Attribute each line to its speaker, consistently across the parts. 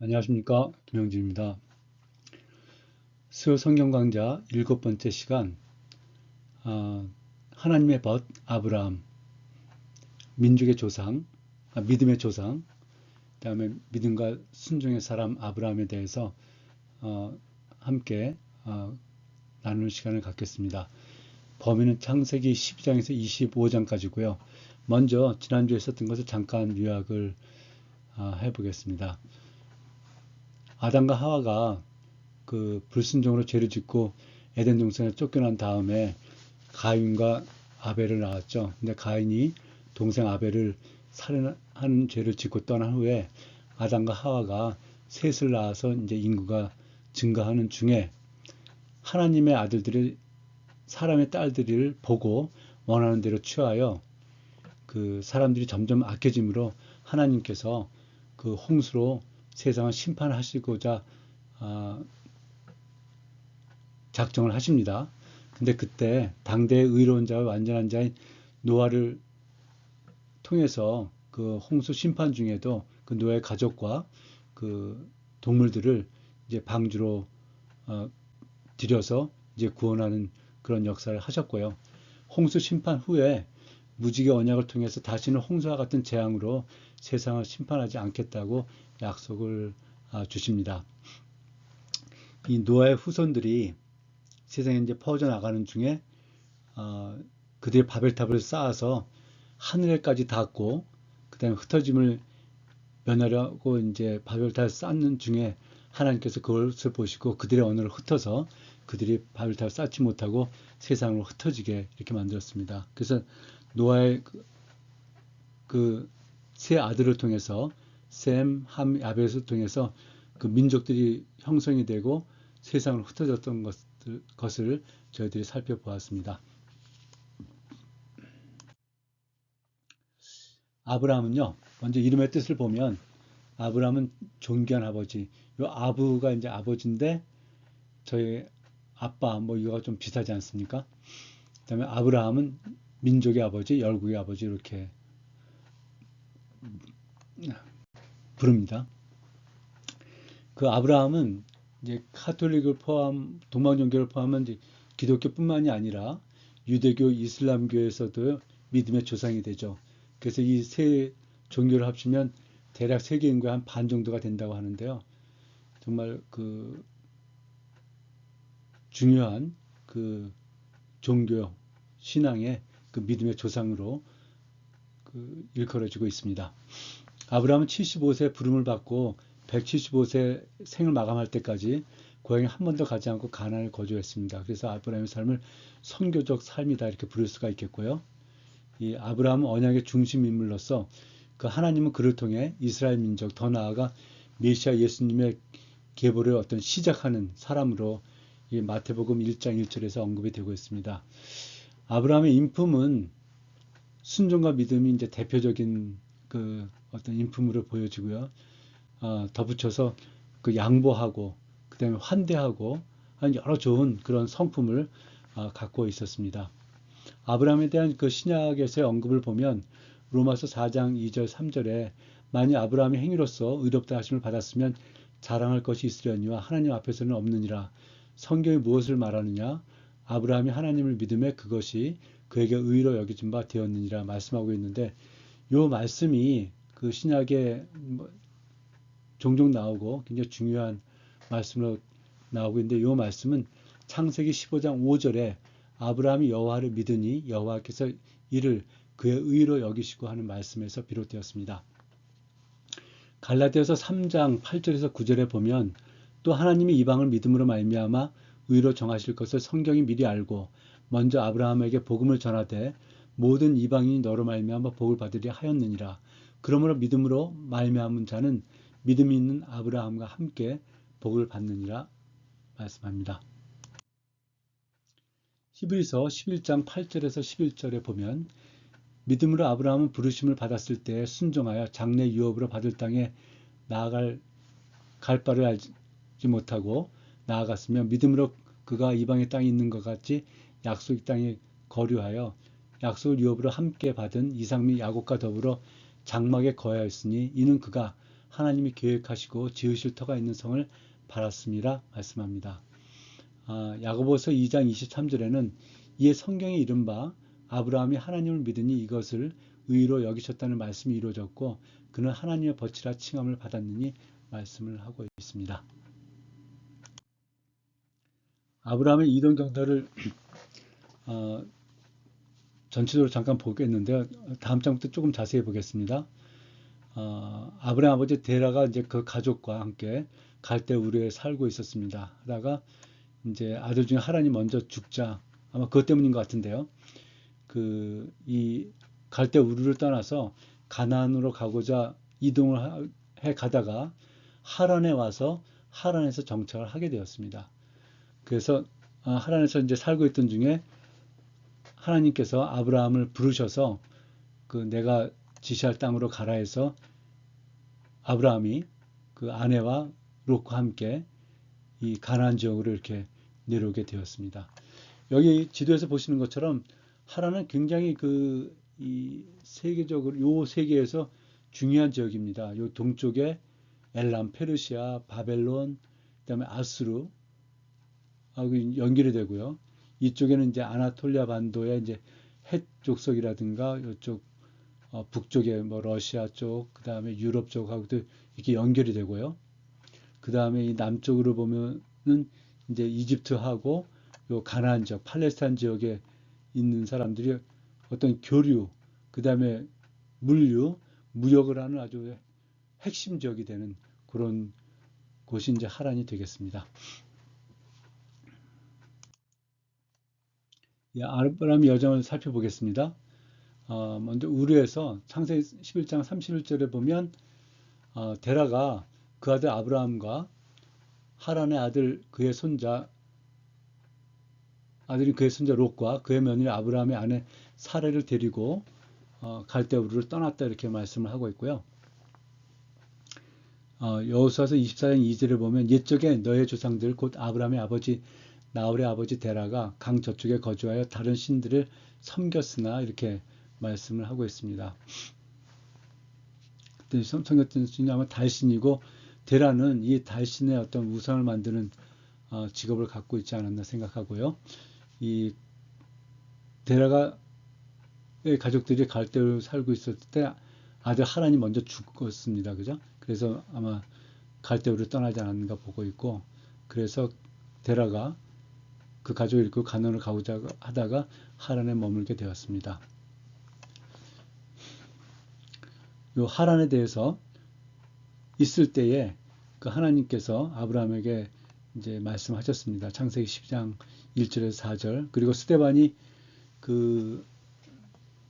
Speaker 1: 안녕하십니까, 김영진입니다. 수요 성경 강좌 7번째 시간, 하나님의 벗 아브라함, 민족의 조상, 믿음의 조상, 그다음에 믿음과 순종의 사람 아브라함에 대해서 함께 나누는 시간을 갖겠습니다. 범위는 창세기 12장에서 25장까지고요. 먼저 지난주에 있었던 것을 잠깐 요약을 해보겠습니다. 아담과 하와가 그 불순종으로 죄를 짓고 에덴 동산에 쫓겨난 다음에 가인과 아벨을 낳았죠. 근데 가인이 동생 아벨을 살인하는 죄를 짓고 떠난 후에 아담과 하와가 셋을 낳아서 이제 인구가 증가하는 중에 하나님의 아들들이 사람의 딸들을 보고 원하는 대로 취하여 그 사람들이 점점 악해짐으로 하나님께서 그 홍수로 세상을 심판하시고자 작정을 하십니다. 근데 그때 당대의 의로운 자와 완전한 자인 노아를 통해서 그 홍수 심판 중에도 그 노아의 가족과 그 동물들을 이제 방주로 들여서 이제 구원하는 그런 역사를 하셨고요. 홍수 심판 후에 무지개 언약을 통해서 다시는 홍수와 같은 재앙으로 세상을 심판하지 않겠다고 약속을 주십니다. 이 노아의 후손들이 세상에 이제 퍼져 나가는 중에 그들의 바벨탑을 쌓아서 하늘에까지 닿고 그다음에 흩어짐을 면하려고 이제 바벨탑을 쌓는 중에 하나님께서 그것을 보시고 그들의 언어를 흩어서 그들이 바벨탑을 쌓지 못하고 세상으로 흩어지게 이렇게 만들었습니다. 그래서 노아의 그 세 아들을 통해서 셈, 함, 야벳을 통해서 그 민족들이 형성이 되고 세상으로 흩어졌던 것을 저희들이 살펴보았습니다. 아브라함은요, 먼저 이름의 뜻을 보면 아브라함은 존귀한 아버지. 요 아부가 이제 아버지인데 저희 아빠 뭐 이거가 좀 비슷하지 않습니까? 그다음에 아브라함은 민족의 아버지, 열국의 아버지 이렇게 부릅니다. 그 아브라함은 이제 카톨릭을 동방종교를 포함한 이제 기독교뿐만이 아니라 유대교, 이슬람교에서도 믿음의 조상이 되죠. 그래서 이 세 종교를 합치면 대략 세계 인구의 한 반 정도가 된다고 하는데요. 정말 그 중요한 그 종교 신앙의 그 믿음의 조상으로 그 일컬어지고 있습니다. 아브라함은 75세 부름을 받고 175세 생을 마감할 때까지 고향에 한 번도 가지 않고 가나안에 거주했습니다. 그래서 아브라함의 삶을 선교적 삶이다 이렇게 부를 수가 있겠고요. 이 아브라함은 언약의 중심 인물로서 그 하나님은 그를 통해 이스라엘 민족 더 나아가 메시아 예수님의 계보를 어떤 시작하는 사람으로 이 마태복음 1장 1절에서 언급이 되고 있습니다. 아브라함의 인품은 순종과 믿음이 이제 대표적인 그 어떤 인품으로 보여지고요. 덧붙여서 그 양보하고 그다음에 환대하고 하는 여러 좋은 그런 성품을 갖고 있었습니다. 아브라함에 대한 그 신약에서의 언급을 보면 로마서 4장 2절 3절에 만일 아브라함이 행위로서 의롭다 하심을 받았으면 자랑할 것이 있으려니와 하나님 앞에서는 없느니라. 성경이 무엇을 말하느냐? 아브라함이 하나님을 믿음에 그것이 그에게 의로 여겨진 바 되었느니라 말씀하고 있는데 이 말씀이 그 신약에 종종 나오고 굉장히 중요한 말씀으로 나오고 있는데 이 말씀은 창세기 15장 5절에 아브라함이 여호와를 믿으니 여호와께서 이를 그의 의로 여기시고 하는 말씀에서 비롯되었습니다. 갈라디아서 3장 8절에서 9절에 보면 또 하나님이 이방을 믿음으로 말미암아 의로 정하실 것을 성경이 미리 알고 먼저 아브라함에게 복음을 전하되 모든 이방인이 너로 말미암아 복을 받으리 하였느니라. 그러므로 믿음으로 말미암은 자는 믿음이 있는 아브라함과 함께 복을 받느니라 말씀합니다. 히브리서 11장 8절에서 11절에 보면 믿음으로 아브라함은 부르심을 받았을 때 순종하여 장래 유업으로 받을 땅에 나아갈 바를 알지 못하고 나아갔으며 믿음으로 그가 이방의 땅에 있는 것 같이 약속의 땅에 거류하여 약속을 유업으로 함께 받은 이삭 및 야곱과 더불어 장막에 거하였으니 이는 그가 하나님이 계획하시고 지으실 터가 있는 성을 바랐음이라 말씀합니다. 야고보서 2장 23절에는 이에 성경에 이른바 아브라함이 하나님을 믿으니 이것을 의로 여기셨다는 말씀이 이루어졌고 그는 하나님의 벗이라 칭함을 받았느니 말씀을 하고 있습니다. 아브라함의 이동 경로를 전체적으로 잠깐 보겠는데요. 다음 장부터 조금 자세히 보겠습니다. 아브라함 아버지 데라가 이제 그 가족과 함께 갈대 우르에 살고 있었습니다. 하다가 이제 아들 중에 하란이 먼저 죽자 아마 그것 때문인 것 같은데요. 이 갈대 우르를 떠나서 가나안으로 가고자 이동을 해 가다가 하란에 와서 하란에서 정착을 하게 되었습니다. 그래서 하란에서 이제 살고 있던 중에 하나님께서 아브라함을 부르셔서 내가 지시할 땅으로 가라 해서 아브라함이 그 아내와 롯과 함께 이 가나안 지역으로 이렇게 내려오게 되었습니다. 여기 지도에서 보시는 것처럼 하란은 굉장히 이 세계적으로 요 세계에서 중요한 지역입니다. 요 동쪽에 엘람, 페르시아, 바벨론, 그다음에 아수르 하고 연결이 되고요. 이쪽에는 이제 아나톨리아 반도의 이제 헷 족속이라든가 이쪽 북쪽에 뭐 러시아 쪽, 그다음에 유럽 쪽하고도 이렇게 연결이 되고요. 그다음에 이 남쪽으로 보면은 이제 이집트하고 요 가나안 지역, 팔레스타인 지역에 있는 사람들이 어떤 교류, 그다음에 물류, 무역을 하는 아주 핵심 지역이 되는 그런 곳이 이제 하란이 되겠습니다. 아브라함의 여정을 살펴보겠습니다. 먼저 우르에서 창세기 11장 31절에 보면 데라가 그 아들 아브라함과 하란의 아들 아들이 그의 손자 롯과 그의 며느리 아브라함의 아내 사레를 데리고 갈대 우르를 떠났다 이렇게 말씀을 하고 있고요. 여호수아서 24장 2절에 보면 옛적에 너의 조상들 곧 아브라함의 아버지 나홀의 아버지 데라가 강 저쪽에 거주하여 다른 신들을 섬겼으나 이렇게 말씀을 하고 있습니다. 그때 섬겼던 신이 아마 달신이고 데라는 이 달신의 어떤 우상을 만드는 직업을 갖고 있지 않았나 생각하고요. 이 데라가 가족들이 갈대로 살고 있었을 때 아들 하란이 먼저 죽었습니다. 그죠? 그래서 아마 갈대우를 떠나지 않았는가 보고 있고 그래서 데라가 그 가족을 잃고 가나안을 가고자 하다가 하란에 머물게 되었습니다. 요 하란에 대해서 있을 때에 그 하나님께서 아브라함에게 이제 말씀하셨습니다. 창세기 12장 1절에서 4절. 그리고 스데반이 그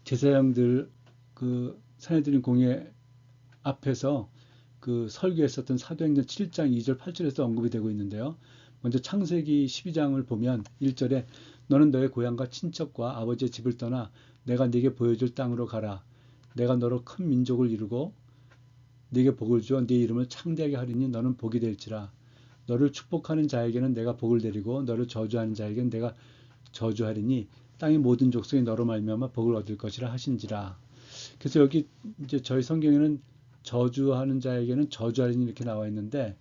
Speaker 1: 제사장들 그 산헤드린 공회 앞에서 그 설교했었던 사도행전 7장 2절 8절에서 언급이 되고 있는데요. 먼저 창세기 12장을 보면 1절에 너는 너의 고향과 친척과 아버지의 집을 떠나 내가 네게 보여줄 땅으로 가라. 내가 너로 큰 민족을 이루고 네게 복을 주어 네 이름을 창대하게 하리니 너는 복이 될지라. 너를 축복하는 자에게는 내가 복을 내리고 너를 저주하는 자에게는 내가 저주하리니 땅의 모든 족속이 너로 말미암아 복을 얻을 것이라 하신지라. 그래서 여기 이제 저희 성경에는 저주하는 자에게는 저주하리니 이렇게 나와 있는데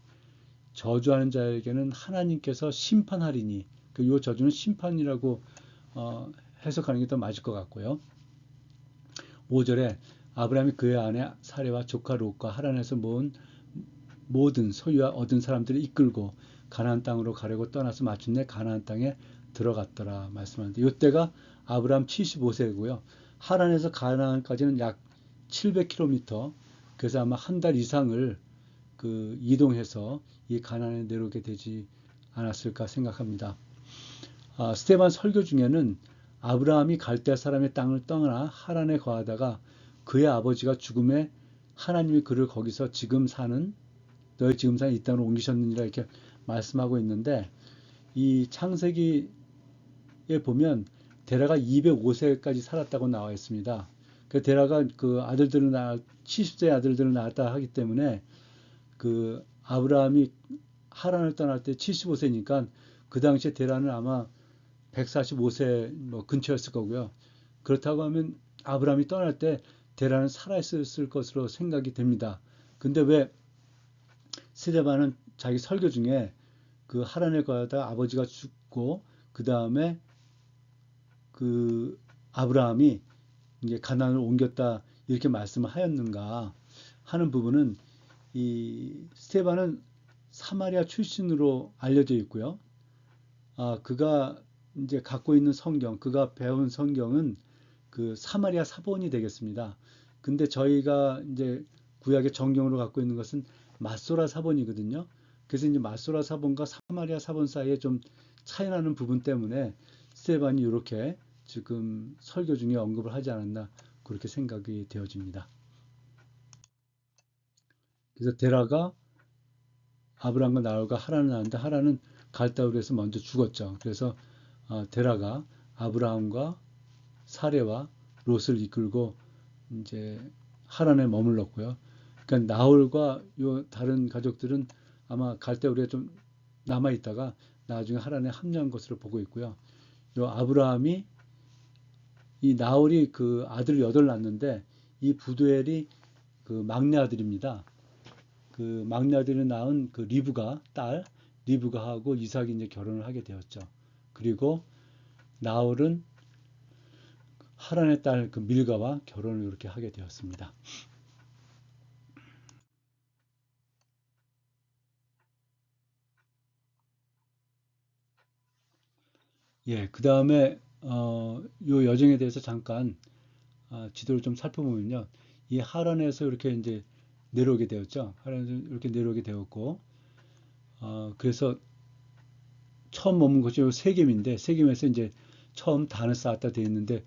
Speaker 1: 저주하는 자에게는 하나님께서 심판하리니 이 저주는 심판이라고 해석하는 게 더 맞을 것 같고요. 5절에 아브라함이 그의 아내 사레와 조카 롯과 하란에서 모은 모든 소유와 얻은 사람들을 이끌고 가나안 땅으로 가려고 떠나서 마침내 가나안 땅에 들어갔더라 말씀하는데 이때가 아브라함 75세고요. 하란에서 가나안까지는 약 700km 그래서 아마 한 달 이상을 이동해서 이 가나안에 내려오게 되지 않았을까 생각합니다. 스데반 설교 중에는 아브라함이 갈대아 사람의 땅을 떠나 하란에 거하다가 그의 아버지가 죽음에 하나님이 그를 거기서 너의 지금 사는 이 땅으로 옮기셨느니라 이렇게 말씀하고 있는데 이 창세기에 보면 데라가 205세까지 살았다고 나와 있습니다. 그 데라가 70세 아들들을 낳았다 하기 때문에 아브라함이 하란을 떠날 때 75세니까 그 당시에 데라는 아마 145세 근처였을 거고요. 그렇다고 하면 아브라함이 떠날 때 데라는 살아있었을 것으로 생각이 됩니다. 근데 왜 스데반은 자기 설교 중에 그 하란에 가다 아버지가 죽고 그 다음에 그 아브라함이 이제 가나안을 옮겼다 이렇게 말씀을 하였는가 하는 부분은 이 스테반은 사마리아 출신으로 알려져 있고요. 그가 이제 갖고 있는 성경, 그가 배운 성경은 그 사마리아 사본이 되겠습니다. 근데 저희가 이제 구약의 정경으로 갖고 있는 것은 마소라 사본이거든요. 그래서 이제 마소라 사본과 사마리아 사본 사이에 좀 차이 나는 부분 때문에 스테반이 이렇게 지금 설교 중에 언급을 하지 않았나 그렇게 생각이 되어집니다. 그래서 데라가 아브람과 나홀과 하란을 낳았는데 하란은 갈다우르에서 먼저 죽었죠. 그래서 데라가 아브라함과 사레와 롯을 이끌고 이제 하란에 머물렀고요. 그러니까 나홀과 요 다른 가족들은 아마 갈대우리에 좀 남아 있다가 나중에 하란에 합류한 것으로 보고 있고요. 요 아브라함이 이 나홀이 그 아들 여덟 낳았는데 이 부두엘이 그 막내 아들입니다. 그 막내 아들을 낳은 그 리브가 딸 리브가 하고 이삭이 이제 결혼을 하게 되었죠. 그리고 나홀은 하란의 딸 그 밀가와 결혼을 이렇게 하게 되었습니다. 예, 그 다음에 요 여정에 대해서 잠깐 지도를 좀 살펴보면요, 이 하란에서 이렇게 이제 내려오게 되었죠. 하란에서 이렇게 내려오게 되었고, 그래서 처음 머문 곳이 요 세겜인데 세겜에서 이제 처음 단을 쌓았다 되어 있는데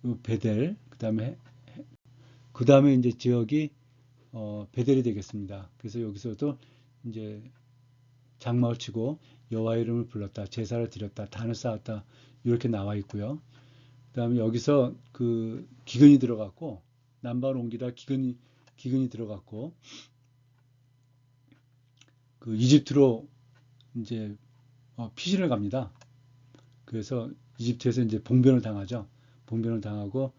Speaker 1: 요 베델, 그 다음에 이제 지역이 베델이 되겠습니다. 그래서 여기서도 이제 장막을 치고 여호와 이름을 불렀다, 제사를 드렸다, 단을 쌓았다 이렇게 나와 있고요. 그다음에 여기서 그 기근이 들어갔고 남발 옮기다 기근이 들어갔고 그 이집트로 이제 피신을 갑니다. 그래서 이집트에서 이제 봉변을 당하죠. 봉변을 당하고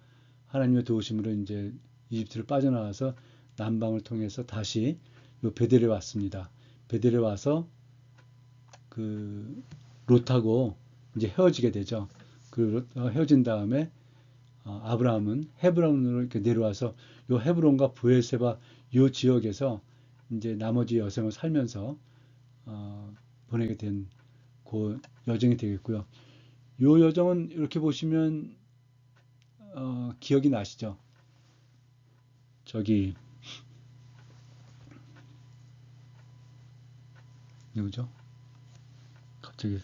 Speaker 1: 하나님의 도우심으로 이제 이집트를 빠져나와서 남방을 통해서 다시 요 베델에 왔습니다. 베델에 와서 그 롯하고 이제 헤어지게 되죠. 그 헤어진 다음에 아브라함은 헤브론으로 이렇게 내려와서 요 헤브론과 브엘세바 요 지역에서 이제 나머지 여생을 살면서 보내게 된 그 여정이 되겠고요. 요 여정은 이렇게 보시면 기억이 나시죠? 저기 누구죠? 갑자기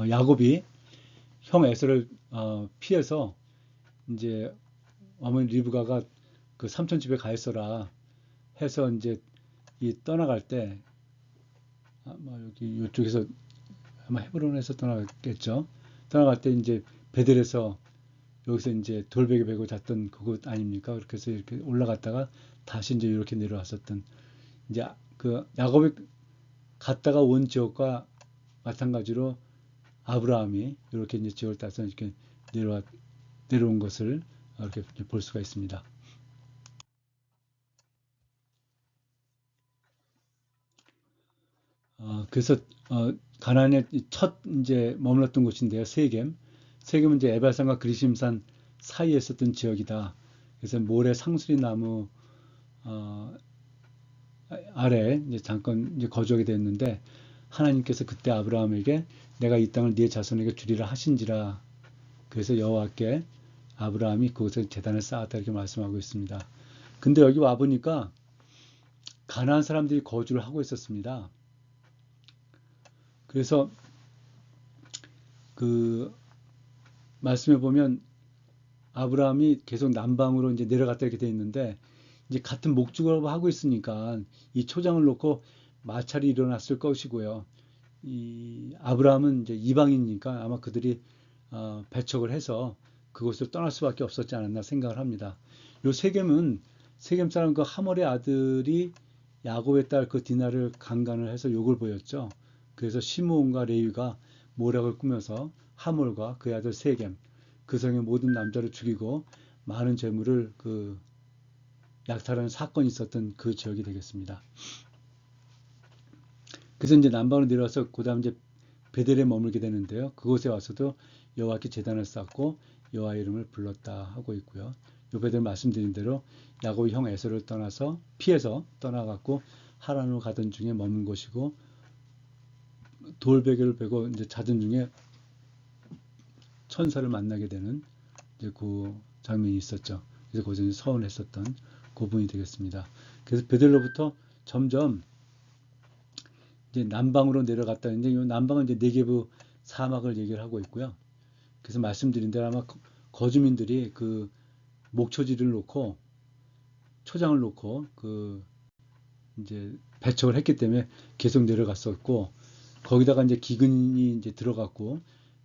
Speaker 1: 야곱이 형 에서를 피해서 이제 어머니 리브가가 그 삼촌 집에 가 있어라 해서 이제 이 떠나갈 때 아마 여기 이쪽에서 아마 헤브론에서 떠나갔겠죠. 떠나갈 때 이제 베델에서 여기서 이제 돌베개 베고 잤던 그곳 아닙니까? 그렇게 해서 이렇게 올라갔다가 다시 이제 이렇게 내려왔었던 이제 그 야곱이 갔다가 온 지역과 마찬가지로 아브라함이 이렇게 이제 지역을 따서 이렇게 내려온 것을 이렇게 볼 수가 있습니다. 그래서 가나안의 첫 이제 머물렀던 곳인데요. 세겜. 세겜은 이제 에발산과 그리심산 사이에 있었던 지역이다. 그래서 모래 상수리 나무 어, 아래 이제 잠깐 이제 거주하게 됐는데 하나님께서 그때 아브라함에게 내가 이 땅을 네 자손에게 주리라 하신지라. 그래서 여호와께 아브라함이 그곳에 제단을 쌓았다 이렇게 말씀하고 있습니다. 근데 여기 와 보니까 가나안 사람들이 거주를 하고 있었습니다. 그래서 그 말씀해 보면 아브라함이 계속 남방으로 이제 내려갔다 이렇게 돼 있는데 이제 같은 목축을 하고 있으니까 이 초장을 놓고 마찰이 일어났을 것이고요. 이 아브라함은 이제 이방인이니까 아마 그들이 배척을 해서 그곳을 떠날 수밖에 없었지 않았나 생각을 합니다. 요 세겜 사람 그 하몰의 아들이 야곱의 딸 그 디나를 강간을 해서 욕을 보였죠. 그래서 시므온과 레위가 모략을 꾸며서 하몰과 그의 아들 세겜 그 성의 모든 남자를 죽이고 많은 재물을 약탈하는 사건이 있었던 그 지역이 되겠습니다. 그래서 이제 남방으로 내려와서 그다음 이제 베델에 머물게 되는데요. 그곳에 와서도 여호와께 제단을 쌓고 여호와 이름을 불렀다 하고 있고요. 요 베델 말씀드린 대로 야곱이 형 에서를 떠나서 피해서 떠나갔고 하란으로 가던 중에 머문 곳이고 돌베개를 베고 이제 자던 중에 천사를 만나게 되는 이제 그 장면이 있었죠. 그래서 거기서 이제 서원했었던 그 부분이 되겠습니다. 그래서 베델로부터 점점 이제 남방으로 내려갔다는데 이 남방은 이제 네게브 사막을 얘기를 하고 있고요. 그래서 말씀드린 대로 아마 거주민들이 그 목초지를 놓고 초장을 놓고 이제 배척을 했기 때문에 계속 내려갔었고 거기다가 이제 기근이 이제 들어갔고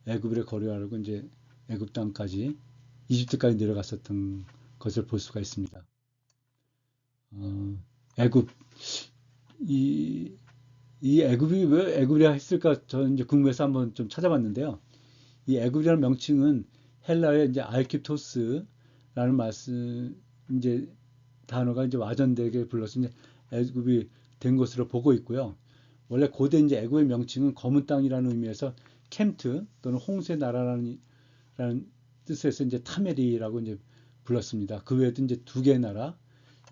Speaker 1: 애굽에 거류하려고 이제 애굽 땅까지 이집트까지 내려갔었던 것을 볼 수가 있습니다. 애굽 이, 이 애굽이 왜 애굽이라 했을까 저는 이제 궁금해서 한번 좀 찾아봤는데요. 이 애굽이라는 명칭은 헬라의 이제 알키토스라는 말씀 이제 단어가 이제 와전되게 불러서 이제 애굽이 된 것으로 보고 있고요. 원래 고대 이제 애굽의 명칭은 검은 땅이라는 의미에서 캠트 또는 홍수의 나라라는 뜻에서 이제 타메리라고 이제 불렀습니다. 그 외에도 이제 두 개의 나라,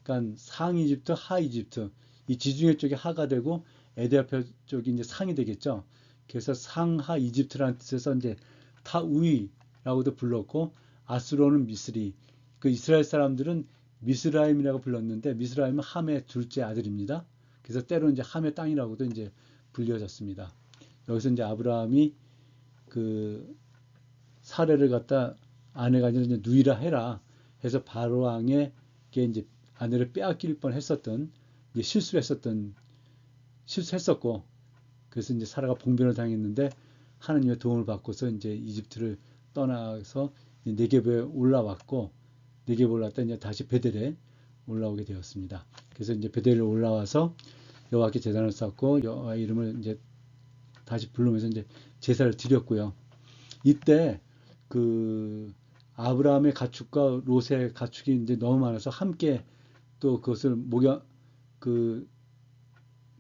Speaker 1: 그러니까 상 이집트, 하 이집트, 이 지중해 쪽이 하가 되고 에드아페 쪽이 이제 상이 되겠죠. 그래서 상하 이집트라는 뜻에서 이제 타우이라고도 불렀고 아수로는 미스리. 그 이스라엘 사람들은 미스라임이라고 불렀는데 미스라임은 함의 둘째 아들입니다. 그래서 때로는 이제 함의 땅이라고도 이제 불려졌습니다. 여기서 이제 아브라함이 그 사례를 갖다 아내가 이제 누이라 해라 해서 바로 왕에게 이제 아내를 빼앗길 뻔했었던 이제 실수했었고 그래서 이제 사라가 봉변을 당했는데 하나님의 도움을 받고서 이제 이집트를 떠나서 네게브에 올라왔고 네게브 올라왔다 이제 다시 베델에 올라오게 되었습니다. 그래서 이제 베델에 올라와서 여호와께 제단을 쌓고 여호와 이름을 이제 다시 부르면서 이제 제사를 드렸고요. 이때 그 아브라함의 가축과 롯의 가축이 이제 너무 많아서 함께 또 그것을 그,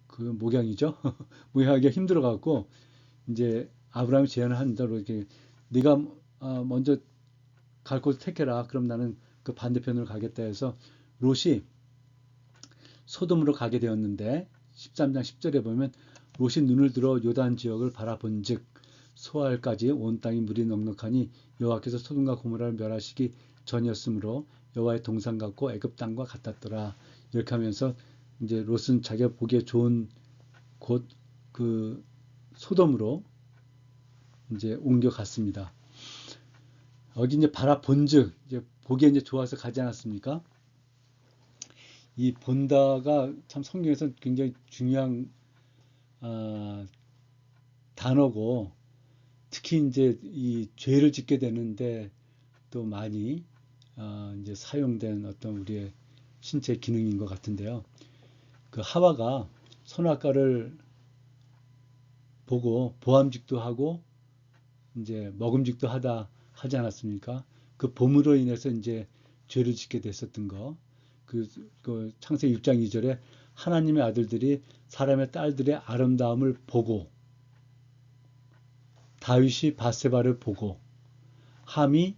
Speaker 1: 그 목양이죠. 목양하기가 힘들어 갖고 이제 아브라함이 제안을 한 대로 이렇게 네가 먼저 갈 곳을 택해라. 그럼 나는 그 반대편으로 가겠다 해서 롯이 소돔으로 가게 되었는데 13장 10절에 보면 롯이 눈을 들어 요단 지역을 바라본즉 소알까지 온 땅이 물이 넉넉하니 여호와께서 소돔과 고모라를 멸하시기 전이었으므로 여호와의 동산 같고 애굽 땅과 같았더라. 이렇게 하면서 이제 롯은 자기가 보기에 좋은 곳 그 소돔으로 이제 옮겨갔습니다. 여기 이제 바라본즉 이제 보기에 이제 좋아서 가지 않았습니까? 이 본다가 참 성경에서 굉장히 중요한 단어고 특히 이제 이 죄를 짓게 되는데 또 많이 이제 사용된 어떤 우리의 신체 기능인 것 같은데요. 그 하와가 선악과를 보고 보암직도 하고 이제 먹음직도 하지 않았습니까? 그 봄으로 인해서 이제 죄를 짓게 됐었던 거. 그 창세기 6장 2절에 하나님의 아들들이 사람의 딸들의 아름다움을 보고 다윗이 바세바를 보고 함이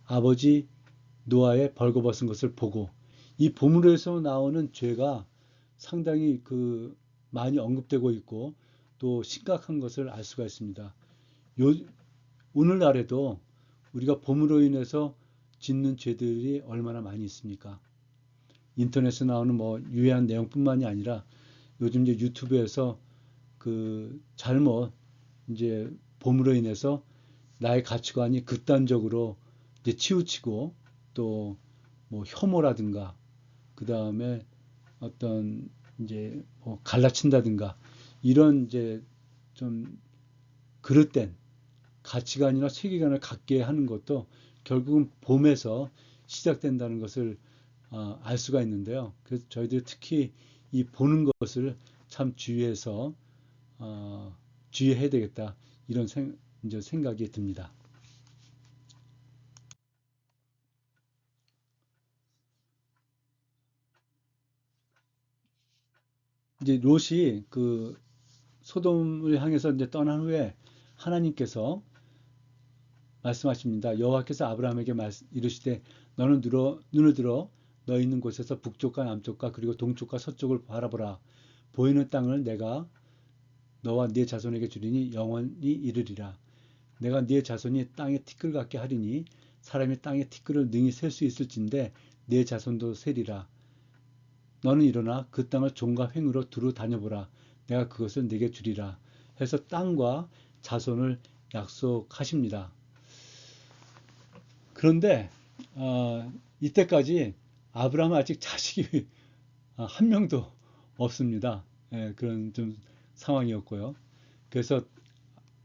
Speaker 1: 아버지 노아의 벌거벗은 것을 보고 이 봄으로에서 나오는 죄가 상당히 많이 언급되고 있고 또 심각한 것을 알 수가 있습니다. 오늘날에도 우리가 봄으로 인해서 짓는 죄들이 얼마나 많이 있습니까? 인터넷에 나오는 뭐 유해한 내용뿐만이 아니라 요즘 이제 유튜브에서 잘못 이제 봄으로 인해서 나의 가치관이 극단적으로 이제 치우치고 또 뭐 혐오라든가 그 다음에 어떤 이제 뭐 갈라친다든가 이런 이제 좀 그릇된 가치관이나 세계관을 갖게 하는 것도 결국은 봄에서 시작된다는 것을 알 수가 있는데요. 그래서 저희들이 특히 이 보는 것을 참 주의해야 되겠다 이런 이제 생각이 듭니다. 이제 롯이 그 소돔을 향해서 이제 떠난 후에 하나님께서 말씀하십니다. 여호와께서 아브라함에게 이르시되 너는 눈을 들어 너 있는 곳에서 북쪽과 남쪽과 그리고 동쪽과 서쪽을 바라보라. 보이는 땅을 내가 너와 네 자손에게 주리니 영원히 이르리라. 내가 네 자손이 땅에 티끌 같게 하리니 사람이 땅에 티끌을 능히 셀 수 있을진데 네 자손도 세리라. 너는 일어나 그 땅을 종과 횡으로 두루 다녀보라. 내가 그것을 네게 주리라. 해서 땅과 자손을 약속하십니다. 그런데 이때까지 아브라함은 아직 자식이 한 명도 없습니다. 예, 그런 좀 상황이었고요. 그래서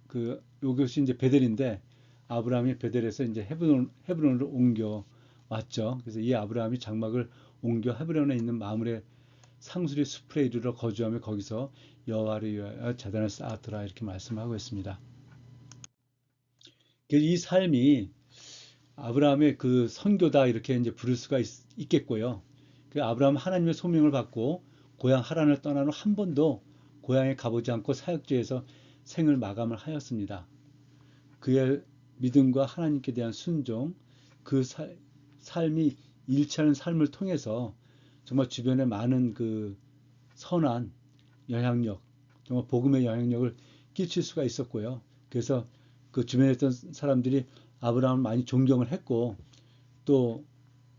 Speaker 1: 그 요것이 이제 베델인데 아브라함이 베델에서 이제 헤브론으로 옮겨 왔죠. 그래서 이 아브라함이 장막을 옮겨 헤브론에 있는 마므레 상수리 숲에 이르러 거주하며 거기서 여호와를 위하여 제단을 쌓았더라 이렇게 말씀하고 있습니다. 이 삶이 아브라함의 그 선교다 이렇게 이제 부를 수가 있겠고요. 그 아브라함 하나님의 소명을 받고 고향 하란을 떠난 후 한 번도 고향에 가보지 않고 사역지에서 생을 마감을 하였습니다. 그의 믿음과 하나님께 대한 순종, 그 삶이 일치하는 삶을 통해서 정말 주변에 많은 그 선한 영향력, 정말 복음의 영향력을 끼칠 수가 있었고요. 그래서 그 주변에 있던 사람들이 아브라함을 많이 존경을 했고 또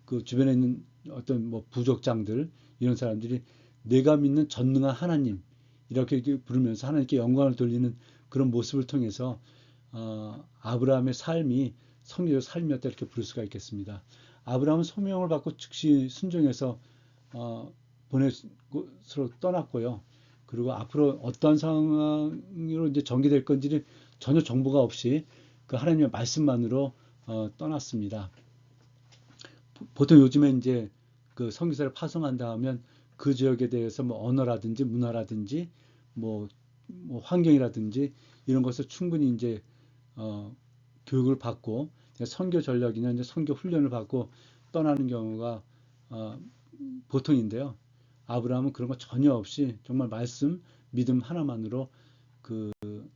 Speaker 1: 그 주변에 있는 어떤 뭐 부족장들 이런 사람들이 내가 믿는 전능한 하나님 이렇게 부르면서 하나님께 영광을 돌리는 그런 모습을 통해서 아브라함의 삶이 성리적 삶이었다 이렇게 부를 수가 있겠습니다. 아브라함은 소명을 받고 즉시 순종해서 보내서 떠났고요. 그리고 앞으로 어떠한 상황으로 이제 전개될 건지를 전혀 정보가 없이 그 하나님의 말씀만으로 떠났습니다. 보통 요즘에 이제 그 선교사를 파송한다 하면 그 지역에 대해서 뭐 언어라든지 문화라든지 뭐 환경이라든지 이런 것을 충분히 이제 교육을 받고 선교 전략이나 이제 선교 훈련을 받고 떠나는 경우가 보통인데요. 아브라함은 그런 거 전혀 없이 정말 말씀, 믿음 하나만으로 그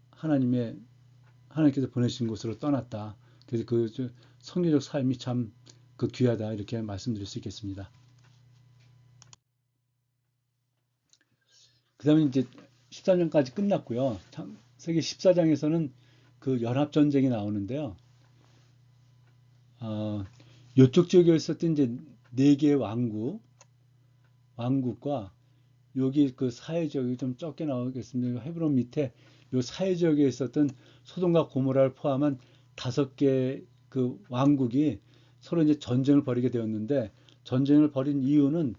Speaker 1: 하나님께서 보내신 곳으로 떠났다. 그래서 그 선교적 삶이 참 그 귀하다 이렇게 말씀드릴 수 있겠습니다. 그 다음에 이제 14장까지 끝났고요. 세계 14장에서는 그 연합전쟁이 나오는데요. 이쪽 지역에 있었던 이제 네 개의 왕국과 여기 그 사해 지역이 좀 적게 나오겠습니다. 헤브론 밑에 요 사해 지역에 있었던 소돔과 고모라를 포함한 5개 그 왕국이 서로 이제 전쟁을 벌이게 되었는데 전쟁을 벌인 이유는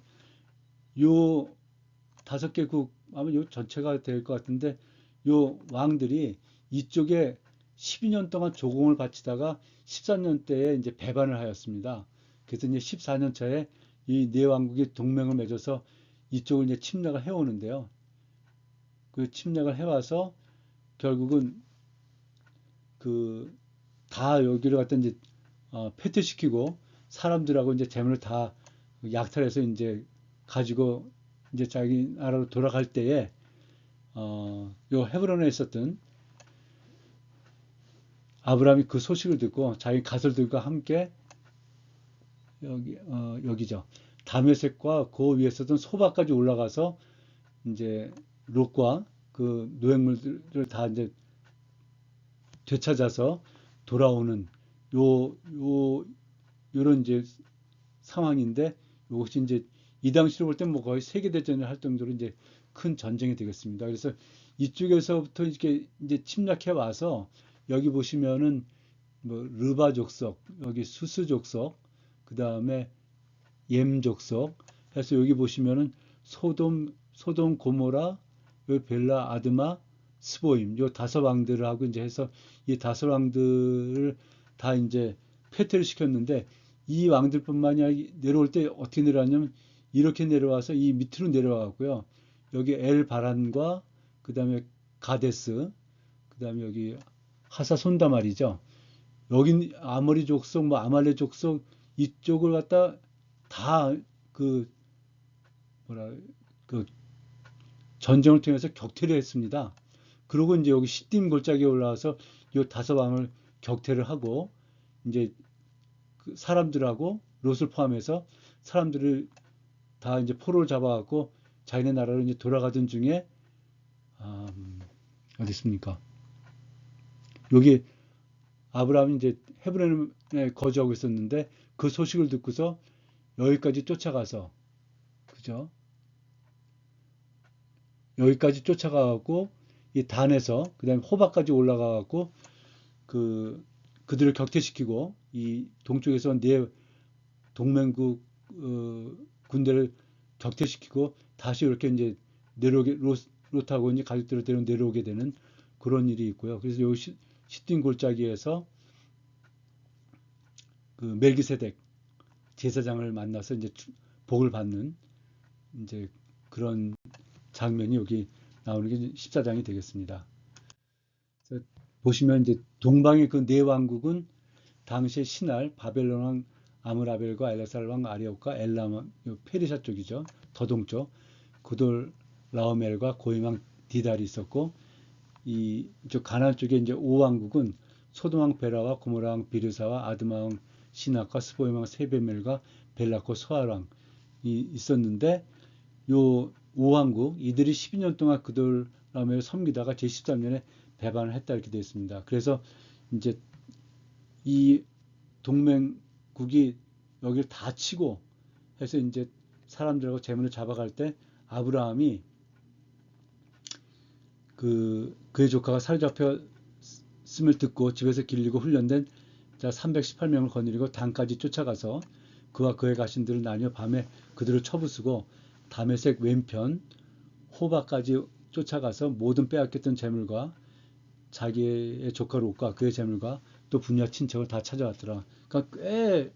Speaker 1: 요 5개국 아마 요 전체가 될 것 같은데 요 왕들이 이쪽에 12년 동안 조공을 바치다가 13년 때에 이제 배반을 하였습니다. 그래서 이제 14년 차에 이 네 왕국이 동맹을 맺어서 이쪽을 이제 침략을 해오는데요. 그 침략을 해와서 결국은 그 다 여기를 갖다 이제 폐퇴시키고 사람들하고 이제 재물을 다 약탈해서 이제 가지고 이제 자기 나라로 돌아갈 때에 요 헤브론에 있었던 아브라함이 그 소식을 듣고 자기 가설들과 함께 여기죠. 다메섹과 그 위에 있었던 소바까지 올라가서 이제 롯과 그 노획물들을 다 이제 되찾아서 돌아오는 요런 이제 상황인데 이것이 이제 이 당시로 볼 때 뭐 거의 세계대전을 할 정도로 이제 큰 전쟁이 되겠습니다. 그래서 이쪽에서부터 이렇게 이제 침략해 와서 여기 보시면은 뭐 르바 족속, 여기 수스 족속, 그 다음에 옘 족속 해서 여기 보시면은 소돔 고모라, 요 벨라 아드마, 스보임 요 5왕들을 하고 이제 해서 이 5왕들을 다 이제 패퇴를 시켰는데 이 왕들뿐만이 아니라 내려올 때 어떻게 내려왔냐면 이렇게 내려와서 이 밑으로 내려와고요. 여기 엘 바란과 그 다음에 가데스, 그 다음에 여기 하사손다 말이죠. 여긴 아모리 족속, 뭐 아말레 족속 이쪽을 갖다 다 그 뭐라 그 전쟁을 통해서 격퇴를 했습니다. 그리고 이제 여기 시딤 골짜기에 올라와서 이 다섯 왕을 격퇴를 하고 이제 그 사람들하고 롯을 포함해서 사람들을 다 이제 포로를 잡아갖고 자기네 나라로 이제 돌아가던 중에 아, 어디 있습니까? 여기 아브라함이 이제 헤브론에 거주하고 있었는데 그 소식을 듣고서 여기까지 쫓아가서 그죠? 여기까지 쫓아가갖고 이 단에서 그다음에 호박까지 올라가갖고 그들을 격퇴시키고 이 동쪽에서 네 동맹국 군대를 격퇴시키고 다시 이렇게 이제 내려오게 롯하고 이제 가족들을 데리고 내려오게 되는 그런 일이 있고요. 그래서 여기 시딤 골짜기에서 그 멜기세덱 제사장을 만나서 이제 복을 받는 이제 그런 장면이 여기 나오는 게 14장이 되겠습니다. 보시면 이제 동방의 그 네 왕국은 당시의 신할 바벨론 왕 아므라벨과 엘라살 왕 아리옥과 엘람 왕 페르시아 쪽이죠. 더 동쪽 그돌 라오멜과 고임 왕 디달이 있었고 이쪽 가나안 쪽에 이제 오왕국은 소돔 왕 베라와 고모라 왕 비르사와 아드마 왕 시낙과 스보임 왕 세베멜과 벨라코 소알 왕이 있었는데 요 오왕국 이들이 12년 동안 그돌 라오멜을 섬기다가 제13년에 배반을 했다 이렇게 되어 있습니다. 그래서 이제 이 동맹국이 여기를 다 치고 해서 이제 사람들하고 재물을 잡아갈 때 아브라함이 그의 조카가 사로잡혔음을 듣고 집에서 길리고 훈련된 자 318명을 거느리고 단까지 쫓아가서 그와 그의 가신들을 나뉘어 밤에 그들을 쳐부수고 다메섹 왼편 호바까지 쫓아가서 모든 빼앗겼던 재물과 자기의 조카 롯과 그의 재물과 또 부녀 친척을 다 찾아왔더라. 그러니까 꽤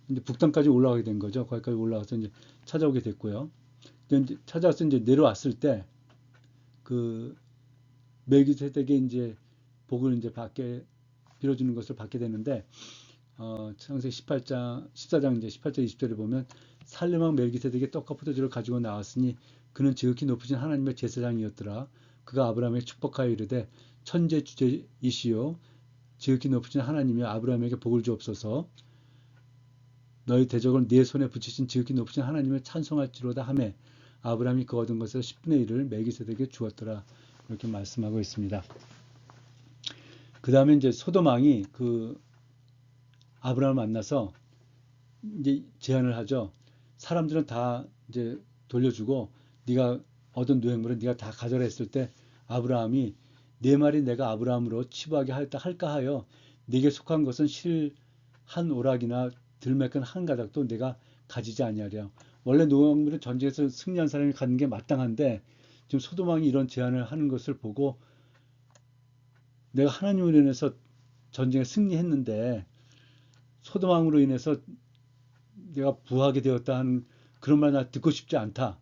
Speaker 1: 이제 북단까지 올라가게 된 거죠. 거기까지 올라가서 이제 찾아오게 됐고요. 이제 찾아와서 이제 내려왔을 때 그 멜기세덱의 이제 복을 이제 받게 빌어주는 것을 받게 되는데 창세기 18장 14장 이제 18절 20절에 보면 살렘왕 멜기세덱의 떡과 포도주를 가지고 나왔으니 그는 지극히 높으신 하나님의 제사장이었더라. 그가 아브라함에게 축복하여 이르되 천재 주제이시요 지극히 높으신 하나님이 아브라함에게 복을 주옵소서. 너희 대적을 네 손에 붙이신 지극히 높으신 하나님을 찬송할지로다 하매 아브라함이 그 얻은 것에서 10분의 1을 멜기세덱에게 주었더라. 이렇게 말씀하고 있습니다. 그 다음에 이제 소돔 왕이 그 아브라함을 만나서 이제 제안을 하죠. 사람들은 다 이제 돌려주고 네가 얻은 노획물은 네가 다 가져라 했을 때 아브라함이 네 말이 내가 아브라함으로 치부하게 할까 하여 네게 속한 것은 실 한 오락이나 들매끈 한 가닥도 내가 가지지 아니하랴. 원래 노획물은 전쟁에서 승리한 사람이 갖는 게 마땅한데 지금 소돔 왕이 이런 제안을 하는 것을 보고 내가 하나님으로 인해서 전쟁에 승리했는데 소돔 왕으로 인해서 내가 부하게 되었다 하는 그런 말 나 듣고 싶지 않다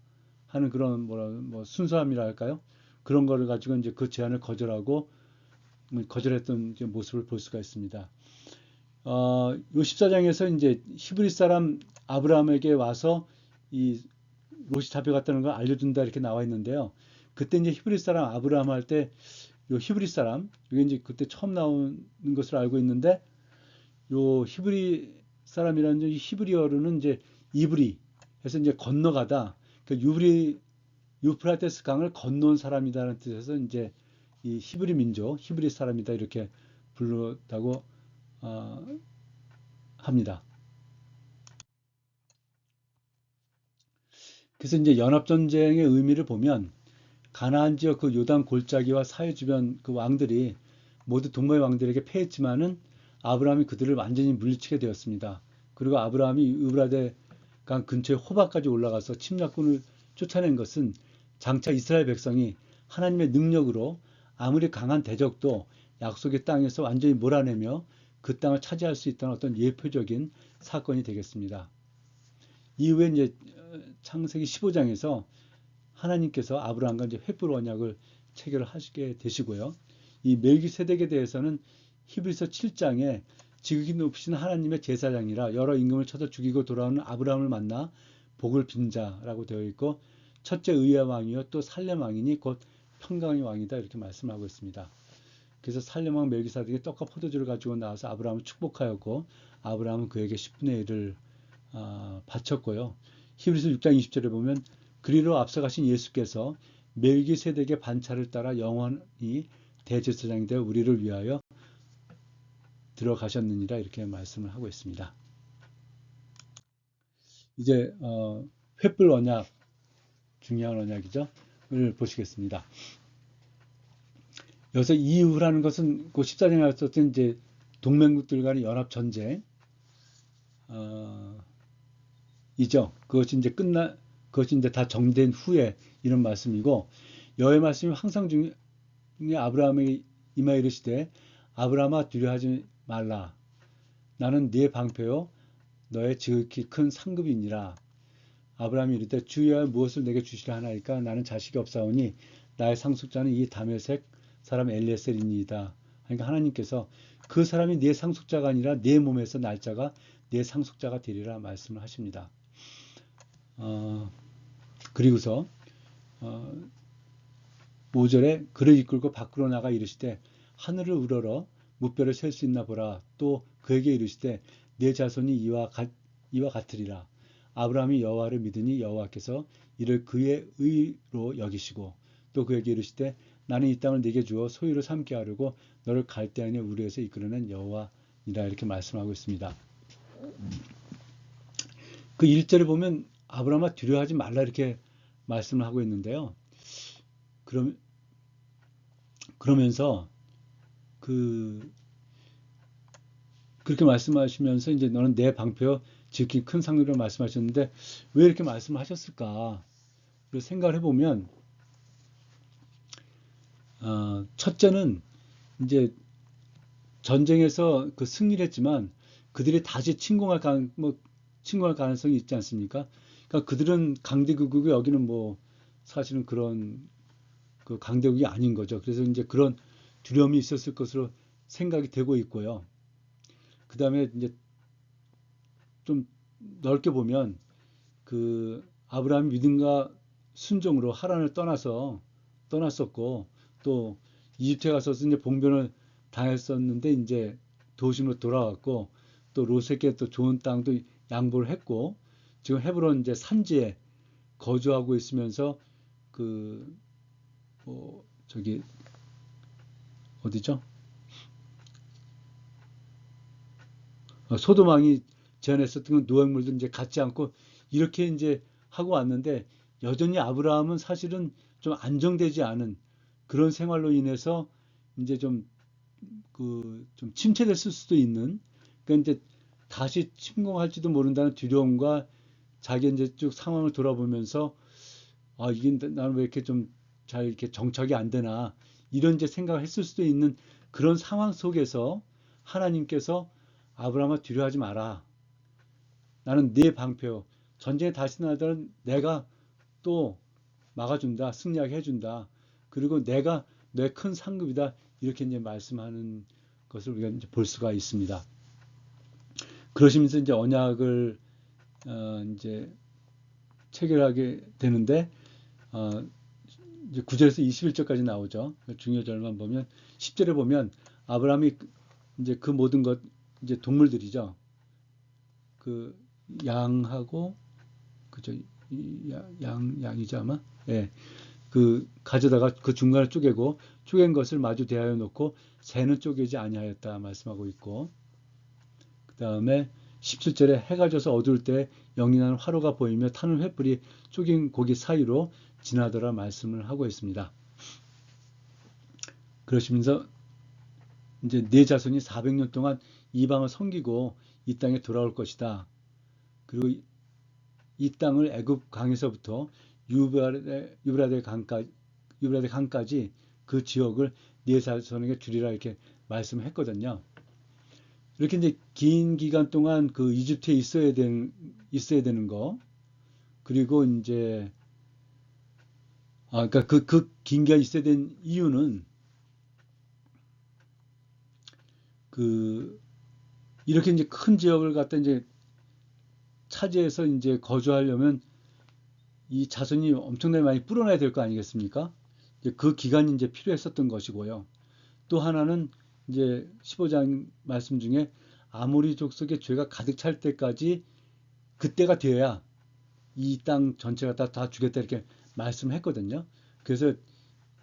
Speaker 1: 하는 그런 뭐 순수함이라 할까요? 그런 거를 가지고 이제 그 제안을 거절하고 거절했던 이제 모습을 볼 수가 있습니다. 요 14장에서 이제 히브리 사람 아브라함에게 와서 이 롯이 잡혀갔다는 걸 알려준다 이렇게 나와 있는데요. 그때 이제 히브리 사람 아브라함 할 때 요 히브리 사람 이게 이제 그때 처음 나오는 것으로 알고 있는데 요 히브리 사람이라는 히브리어로는 이제 이브리 해서 이제 건너가다 그러니까 유프라테스 강을 건너온 사람이다라는 뜻에서 이제 이 히브리 민족 히브리 사람이다 이렇게 불렀다고 합니다. 그래서 이제 연합전쟁의 의미를 보면 가나안 지역 그 요단 골짜기와 사해 주변 그 왕들이 모두 동방의 왕들에게 패했지만은 아브라함이 그들을 완전히 물리치게 되었습니다. 그리고 아브라함이 으브라데 강 근처의 호박까지 올라가서 침략군을 쫓아낸 것은 장차 이스라엘 백성이 하나님의 능력으로 아무리 강한 대적도 약속의 땅에서 완전히 몰아내며 그 땅을 차지할 수 있다는 어떤 예표적인 사건이 되겠습니다. 이후에 이제 창세기 15장에서 하나님께서 아브라함과 이제 횃불 언약을 체결하시게 되시고요. 이 멜기세덱에 대해서는 히브리서 7장에 지극히 높으신 하나님의 제사장이라 여러 임금을 쳐서 죽이고 돌아오는 아브라함을 만나 복을 빈 자라고 되어 있고 첫째 의의 왕이요 또 살렘 왕이니 곧 평강의 왕이다 이렇게 말씀하고 있습니다. 그래서 살렘 왕 멜기사덱이 떡과 포도주를 가지고 나와서 아브라함을 축복하였고 아브라함은 그에게 10분의 1을 바쳤고요. 히브리서 6장 20절에 보면 그리로 앞서가신 예수께서 멜기세덱의 반차를 따라 영원히 대제사장이 되어 우리를 위하여 들어가셨느니라 이렇게 말씀을 하고 있습니다. 이제 횃불 언약, 중요한 언약이죠. 을 보시겠습니다. 여기서 이후라는 것은 그 14장에 나왔었던 이제 동맹국들 간의 연합 전쟁 이죠. 그것이 이제 다 정된 후에 이런 말씀이고 여호와의 말씀이 항상 중에 아브라함에게 임하여 이르시되 아브라함아 두려워하지 말라. 나는 네 방패요 너의 지극히 큰 상급이니라. 아브라함이 이르되 주여 무엇을 내게 주시라 하나이까 나는 자식이 없사오니 나의 상속자는 이 다메섹 사람 엘리에셀이니이다. 그러니까 하나님께서 그 사람이 네 상속자가 아니라 네 몸에서 날짜가 네 상속자가 되리라 말씀을 하십니다. 그리고서 5절에 그를 이끌고 밖으로 나가 이르시되 하늘을 우러러 무뼈를 셀 수 있나 보라. 또 그에게 이르시되 내 자손이 이와 같으리라. 아브라함이 여호와를 믿으니 여호와께서 이를 그의 의로 여기시고 또 그에게 이르시되 나는 이 땅을 네게 주어 소유로 삼게 하려고 너를 갈대아인의 우리에서 이끌어낸 여호와니라 이렇게 말씀하고 있습니다. 그 1절에 보면 아브라함아 두려워하지 말라 이렇게 말씀을 하고 있는데요. 그러면서 그렇게 말씀하시면서 이제 너는 내 방패요 지극히 큰 상급이라고 말씀하셨는데 왜 이렇게 말씀을 하셨을까? 생각을 해보면 첫째는 이제 전쟁에서 그 승리를 했지만 그들이 다시 침공할 가능성이 있지 않습니까? 그러니까 그들은 강대국이고 여기는 뭐 사실은 그런 그 강대국이 아닌 거죠. 그래서 이제 그런 두려움이 있었을 것으로 생각이 되고 있고요. 그 다음에 이제 좀 넓게 보면 그 아브라함 믿음과 순종으로 하란을 떠났었고 또 이집트에 가서 이제 봉변을 당했었는데 이제 도심으로 돌아왔고 또 롯에게 또 좋은 땅도 양보를 했고 지금 헤브론 이제 산지에 거주하고 있으면서 저기 어디죠? 소돔왕이 제안했었던 노획물도 이제 갖지 않고 이렇게 이제 하고 왔는데 여전히 아브라함은 사실은 좀 안정되지 않은 그런 생활로 인해서 이제 좀 침체됐을 수도 있는 그러니까 이제 다시 침공할지도 모른다는 두려움과 자기 이제 쭉 상황을 돌아보면서 이게 나는 왜 이렇게 좀 잘 이렇게 정착이 안 되나 이런 이제 생각을 했을 수도 있는 그런 상황 속에서 하나님께서 아브라함아 두려워하지 마라. 나는 네 방패요. 전쟁에 다시 나더라도 내가 또 막아준다. 승리하게 해준다. 그리고 내가 내 큰 상급이다. 이렇게 이제 말씀하는 것을 우리가 이제 볼 수가 있습니다. 그러시면서 이제 언약을 이제 체결하게 되는데 이제 9절에서 21절까지 나오죠. 중요절만 보면 10절에 보면 아브라함이 이제 그 모든 것 이제 동물들이죠. 그 양하고 그죠 양이죠 아마. 예. 그 가져다가 그 중간을 쪼개고 쪼갠 것을 마주 대하여 놓고 새는 쪼개지 아니하였다 말씀하고 있고 그 다음에 17절에 해가 져서 어두울 때 영이 나는 화로가 보이며 타는 횃불이 쪼갠 고기 사이로 지나더라 말씀을 하고 있습니다. 그러시면서 이제 네 자손이 400년 동안 이방을 섬기고 이 땅에 돌아올 것이다. 그리고 이 땅을 애굽 강에서부터 유브라데 강까지 그 지역을 네 자손에게 주리라 이렇게 말씀했거든요. 이렇게 이제 긴 기간 동안 그 이집트에 있어야 되는 거 그리고 이제 그러니까 그 긴 기간 있어야 된 이유는 이렇게 이제 큰 지역을 갖다 이제 차지해서 이제 거주하려면 이 자손이 엄청나게 많이 불어나야 될 거 아니겠습니까? 이제 그 기간이 이제 필요했었던 것이고요. 또 하나는 이제 15장 말씀 중에 아모리 족속의 죄가 가득 찰 때까지 그때가 되어야 이 땅 전체가 다 주겠다 이렇게 말씀했거든요. 그래서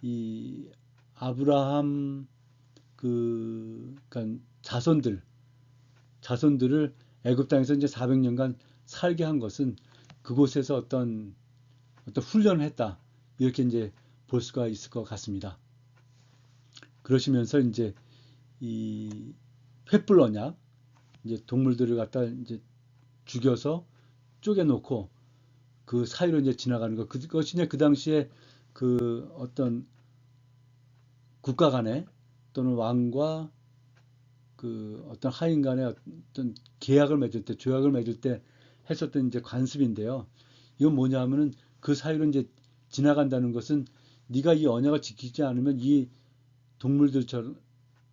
Speaker 1: 이 아브라함 그러니까 자손들을 애굽 땅에서 이제 400년간 살게 한 것은 그곳에서 어떤 훈련을 했다. 이렇게 이제 볼 수가 있을 것 같습니다. 그러시면서 이제 이 횃불 언약, 이제 동물들을 갖다 이제 죽여서 쪼개놓고 그 사이로 이제 지나가는 것, 그것이 이제 그 당시에 그 어떤 국가 간의 또는 왕과 그 어떤 하인 간의 어떤 계약을 맺을 때, 조약을 맺을 때 했었던 이제 관습인데요. 이건 뭐냐면은 그 사이로 이제 지나간다는 것은 네가 이 언약을 지키지 않으면 이 동물들처럼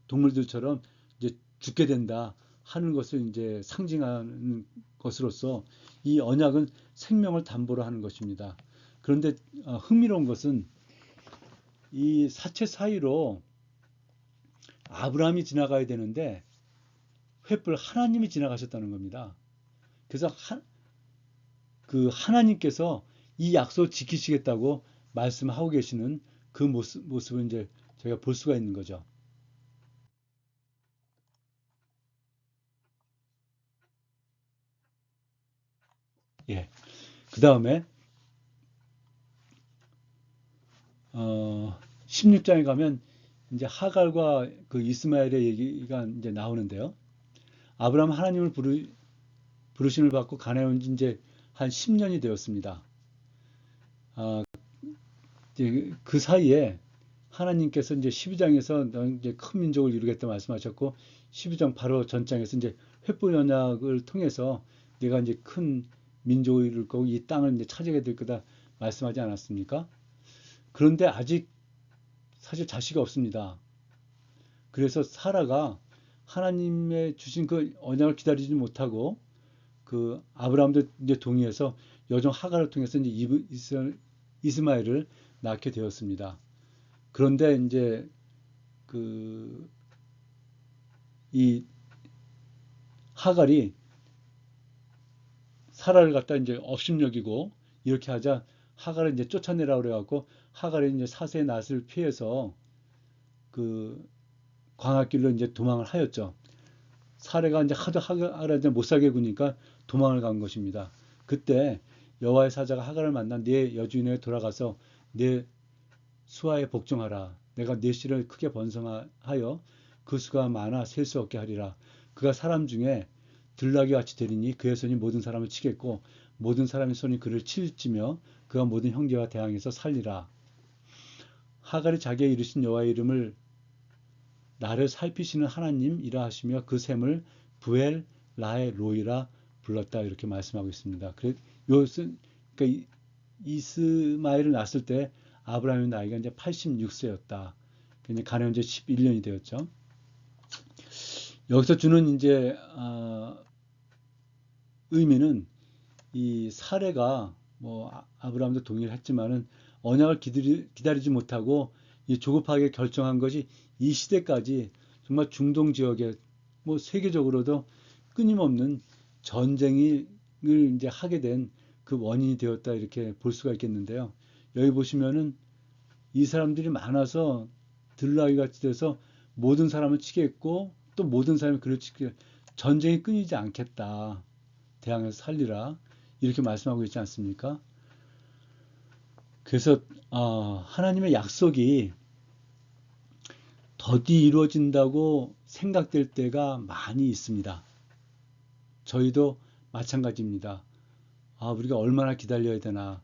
Speaker 1: 동물들처럼 이제 죽게 된다 하는 것을 이제 상징하는 것으로서 이 언약은 생명을 담보로 하는 것입니다. 그런데 흥미로운 것은 이 사체 사이로 아브라함이 지나가야 되는데 횃불 하나님이 지나가셨다는 겁니다. 그래서 그 하나님께서 이 약속을 지키시겠다고 말씀하고 계시는 그 모습을 이제 저희가 볼 수가 있는 거죠. 예. 그 다음에 16장에 가면 이제 하갈과 그 이스마엘의 얘기가 이제 나오는데요. 아브라함 하나님을 부르심을 받고 가나안 온 지 이제 한 10년이 되었습니다. 아, 이제 그 사이에 하나님께서 이제 12장에서 너는 이제 큰 민족을 이루겠다 말씀하셨고 12장 바로 전장에서 이제 횃불 언약을 통해서 내가 이제 큰 민족을 이룰 거고 이 땅을 이제 차지하게 될 거다 말씀하지 않았습니까? 그런데 아직 사실 자식이 없습니다. 그래서 사라가 하나님의 주신 그 언약을 기다리지 못하고 그 아브라함도 이제 동의해서 여종 하갈을 통해서 이제 이스마엘을 낳게 되었습니다. 그런데 이제 그 이 하갈이 사라를 갖다 이제 업신여기고 이렇게 하자 하갈을 이제 쫓아내라 그래갖고 하갈이 이제 사세의 낯을 피해서 그 광야길로 이제 도망을 하였죠. 사례가 이제 하도 하갈을 이제 못 살게 구니까 도망을 간 것입니다. 그때 여호와의 사자가 하갈을 만나 네 여주인에게 돌아가서 내 수하에 복종하라. 내가 네 씨를 크게 번성하여 그 수가 많아 셀 수 없게 하리라. 그가 사람 중에 들나귀 같이 되리니 그의 손이 모든 사람을 치겠고 모든 사람의 손이 그를 칠지며 그가 모든 형제와 대항해서 살리라. 하갈이 자기의 이르신 여호와의 이름을 나를 살피시는 하나님이라 하시며 그 샘을 부엘 라에 로이라 불렀다 이렇게 말씀하고 있습니다. 그러니까 이스마엘을 낳았을 때 아브라함의 나이가 이제 86세였다. 그러니까 가나안 이제 11년이 되었죠. 여기서 주는 이제 의미는 이 사례가 뭐 아브라함도 동의를 했지만은 언약을 기다리지 못하고 이 조급하게 결정한 것이 이 시대까지 정말 중동 지역에 뭐 세계적으로도 끊임없는 전쟁을 이제 하게 된 그 원인이 되었다 이렇게 볼 수가 있겠는데요. 여기 보시면은 이 사람들이 많아서 들나귀 같이 돼서 모든 사람을 치겠고 또 모든 사람이 그를 치게 전쟁이 끊이지 않겠다. 대항해서 살리라. 이렇게 말씀하고 있지 않습니까? 그래서 하나님의 약속이 더디 이루어진다고 생각될 때가 많이 있습니다. 저희도 마찬가지입니다. 우리가 얼마나 기다려야 되나?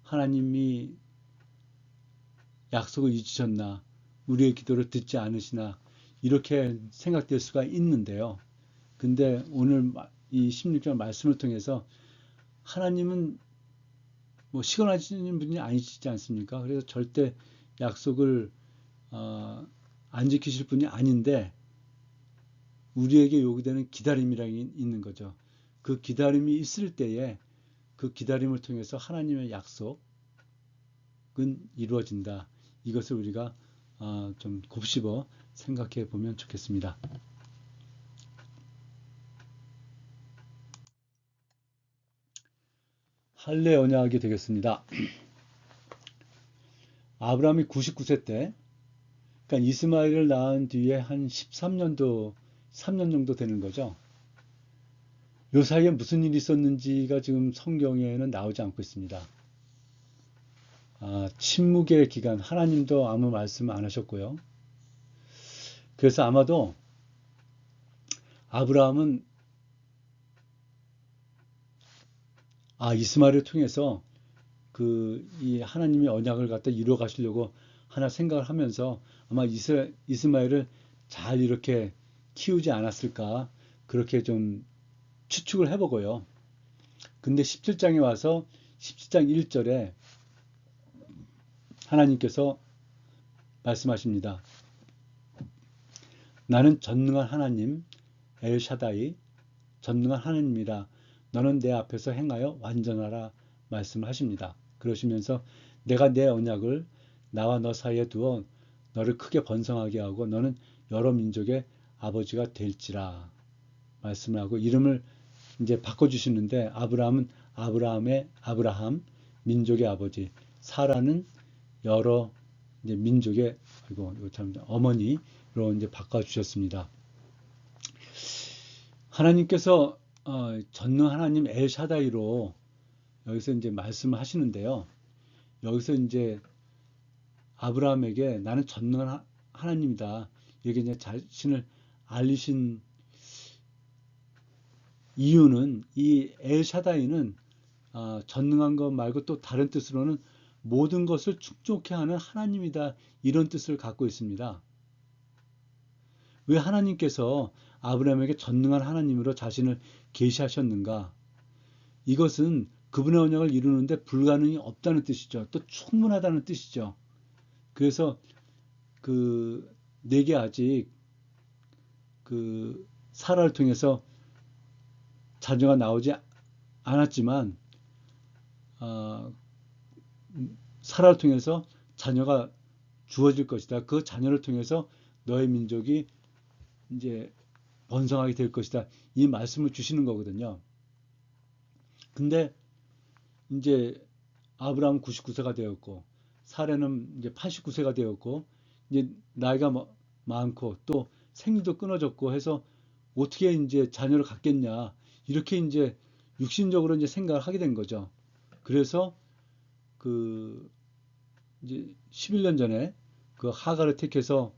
Speaker 1: 하나님이 약속을 잊으셨나? 우리의 기도를 듣지 않으시나? 이렇게 생각될 수가 있는데요. 근데 오늘 이 16절 말씀을 통해서 하나님은 뭐 시건하시는 분이 아니시지 않습니까? 그래서 절대 약속을 안 지키실 분이 아닌데 우리에게 요구되는 기다림이라는 게 있는 거죠. 그 기다림이 있을 때에 그 기다림을 통해서 하나님의 약속은 이루어진다. 이것을 우리가 좀 곱씹어 생각해 보면 좋겠습니다. 할례 언약이 되겠습니다. 아브라함이 99세 때, 그러니까 이스마엘을 낳은 뒤에 한 13년도, 3년 정도 되는 거죠. 요 사이에 무슨 일이 있었는지가 지금 성경에는 나오지 않고 있습니다. 침묵의 기간, 하나님도 아무 말씀 안 하셨고요. 그래서 아마도 아브라함은 이스마엘을 통해서 이 하나님의 언약을 갖다 이루어 가시려고 하나 생각을 하면서 아마 이스마엘을 잘 이렇게 키우지 않았을까 그렇게 좀 추측을 해보고요. 근데 17장에 와서 17장 1절에 하나님께서 말씀하십니다. 나는 전능한 하나님 엘샤다이 전능한 하나님이라 너는 내 앞에서 행하여 완전하라 말씀하십니다. 그러시면서 내가 내 언약을 나와 너 사이에 두어 너를 크게 번성하게 하고 너는 여러 민족의 아버지가 될지라 말씀을 하고 이름을 이제 바꿔주시는데 아브라함은 아브라함 민족의 아버지, 사라는 여러 이제 민족의 이거 참 어머니로 이제 바꿔주셨습니다. 하나님께서 전능 하나님 엘샤다이로 여기서 이제 말씀을 하시는데요. 여기서 이제 아브라함에게 나는 전능한 하나님이다. 이렇게 이제 자신을 알리신 이유는 이 엘샤다이는 전능한 것 말고 또 다른 뜻으로는 모든 것을 충족케 하는 하나님이다. 이런 뜻을 갖고 있습니다. 왜 하나님께서 아브라함에게 전능한 하나님으로 자신을 계시하셨는가? 이것은 그분의 언약을 이루는데 불가능이 없다는 뜻이죠. 또 충분하다는 뜻이죠. 그래서 내게 아직 사라를 통해서 자녀가 나오지 않았지만 사라를 통해서 자녀가 주어질 것이다. 그 자녀를 통해서 너의 민족이 이제 번성하게 될 것이다. 이 말씀을 주시는 거거든요. 근데 이제 아브라함 99세가 되었고 사례는 이제 89세가 되었고 이제 나이가 많고 또 생리도 끊어졌고 해서 어떻게 이제 자녀를 갖겠냐 이렇게 이제 육신적으로 이제 생각을 하게 된 거죠. 그래서 이제 11년 전에 하가를 택해서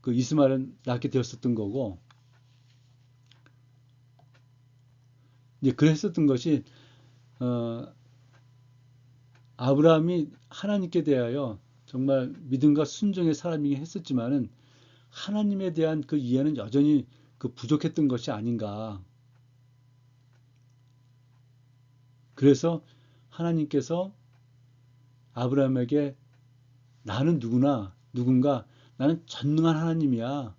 Speaker 1: 이스마엘을 낳게 되었었던 거고 이제 그랬었던 것이 어, 아브라함이 하나님께 대하여 정말 믿음과 순종의 사람이긴 했었지만은 하나님에 대한 그 이해는 여전히 부족했던 것이 아닌가. 그래서 하나님께서 아브라함에게 나는 누군가 나는 전능한 하나님이야.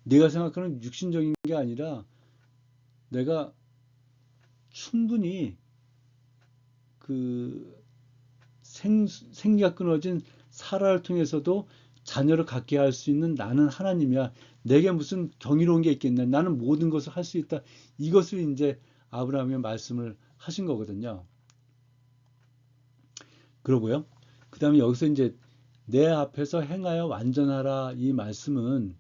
Speaker 1: 내가 생각하는 육신적인 게 아니라 내가 충분히 생기가 끊어진 사라를 통해서도 자녀를 갖게 할 수 있는 나는 하나님이야. 내게 무슨 경이로운 게 있겠냐. 나는 모든 것을 할 수 있다. 이것을 이제 아브라함이 말씀을 하신 거거든요. 그러고요. 그 다음에 여기서 이제 내 앞에서 행하여 완전하라 이 말씀은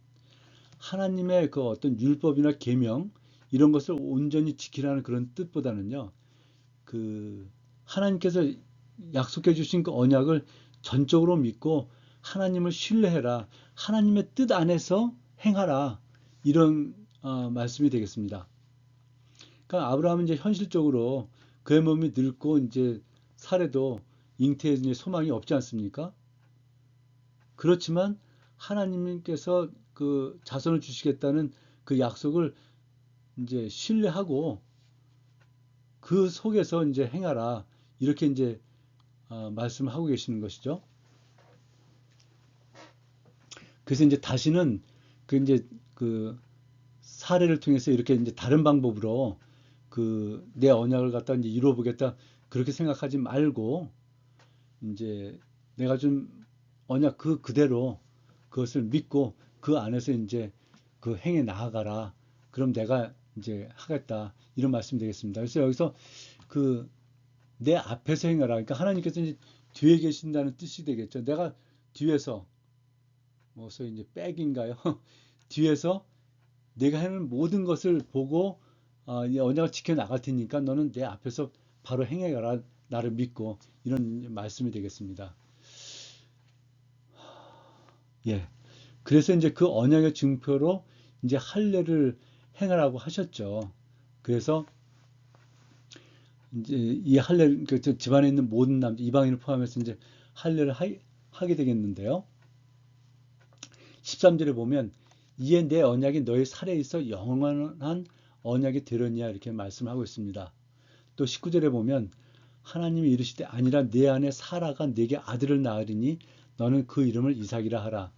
Speaker 1: 하나님의 어떤 율법이나 계명 이런 것을 온전히 지키라는 그런 뜻보다는요. 하나님께서 약속해 주신 그 언약을 전적으로 믿고 하나님을 신뢰해라. 하나님의 뜻 안에서 행하라. 이런 말씀이 되겠습니다. 그러니까 아브라함은 이제 현실적으로 그의 몸이 늙고 이제 살에도 잉태에 이제 소망이 없지 않습니까? 그렇지만 하나님께서 자손을 주시겠다는 그 약속을 이제 신뢰하고 그 속에서 이제 행하라. 이렇게 이제 말씀을 하고 계시는 것이죠. 그래서 이제 다시는 이제 사례를 통해서 이렇게 이제 다른 방법으로 그 내 언약을 갖다 이제 이루어보겠다 그렇게 생각하지 말고 이제 내가 좀 언약 그대로 그것을 믿고 그 안에서 이제 그 행해 나아가라. 그럼 내가 이제 하겠다. 이런 말씀 되겠습니다. 그래서 여기서 그 내 앞에서 행하라. 그러니까 하나님께서 이제 뒤에 계신다는 뜻이 되겠죠. 내가 뒤에서 뭐 소위 이제 백인가요? 뒤에서 내가 하는 모든 것을 보고 이 언약을 지켜 나갈 테니까 너는 내 앞에서 바로 행해가라. 나를 믿고 이런 말씀이 되겠습니다. 예. 그래서 이제 그 언약의 증표로 이제 할례를 행하라고 하셨죠. 그래서 이제 이 할례 그 집안에 있는 모든 남자 이방인을 포함해서 이제 할례를 하게 되겠는데요. 13절에 보면 이에 내 언약이 너희 살에 있어 영원한 언약이 되려니와 이렇게 말씀하고 있습니다. 또 19절에 보면 하나님이 이르시되 아니라 내 안에 사라가 내게 아들을 낳으리니 너는 그 이름을 이삭이라 하라.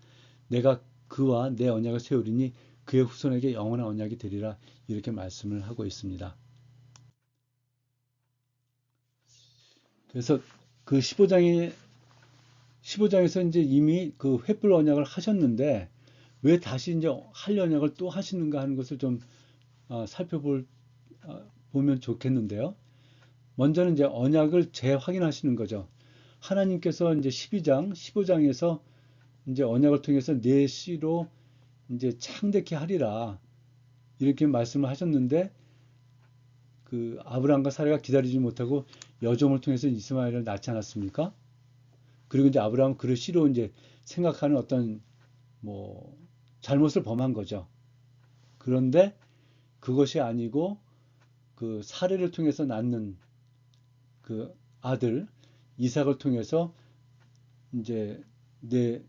Speaker 1: 내가 그와 내 언약을 세우리니 그의 후손에게 영원한 언약이 되리라. 이렇게 말씀을 하고 있습니다. 그래서 그 15장에서 이제 이미 그 횃불 언약을 하셨는데 왜 다시 이제 할 언약을 또 하시는가 하는 것을 좀 보면 좋겠는데요. 먼저는 이제 언약을 재확인하시는 거죠. 하나님께서 이제 12장, 15장에서 이제 언약을 통해서 내 씨로 이제 창대케 하리라 이렇게 말씀을 하셨는데 그 아브라함과 사라가 기다리지 못하고 여종을 통해서 이스마엘을 낳지 않았습니까? 그리고 이제 아브라함은 그를 씨로 이제 생각하는 어떤 뭐 잘못을 범한 거죠. 그런데 그것이 아니고 그 사례를 통해서 낳는 그 아들 이삭을 통해서 이제 내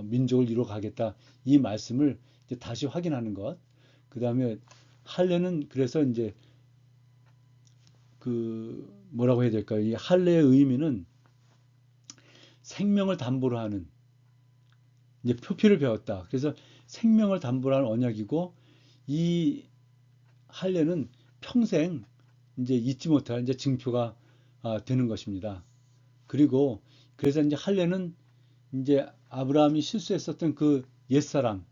Speaker 1: 민족을 이루어 가겠다 이 말씀을 이제 다시 확인하는 것. 그 다음에 할례는 그래서 이제 그 뭐라고 해야 될까요? 이 할례의 의미는 생명을 담보로 하는 이제 표피를 배웠다. 그래서 생명을 담보로 하는 언약이고 이 할례는 평생 이제 잊지 못할 이제 증표가 되는 것입니다. 그리고 그래서 이제 할례는 이제 아브라함이 실수했었던 그 옛사람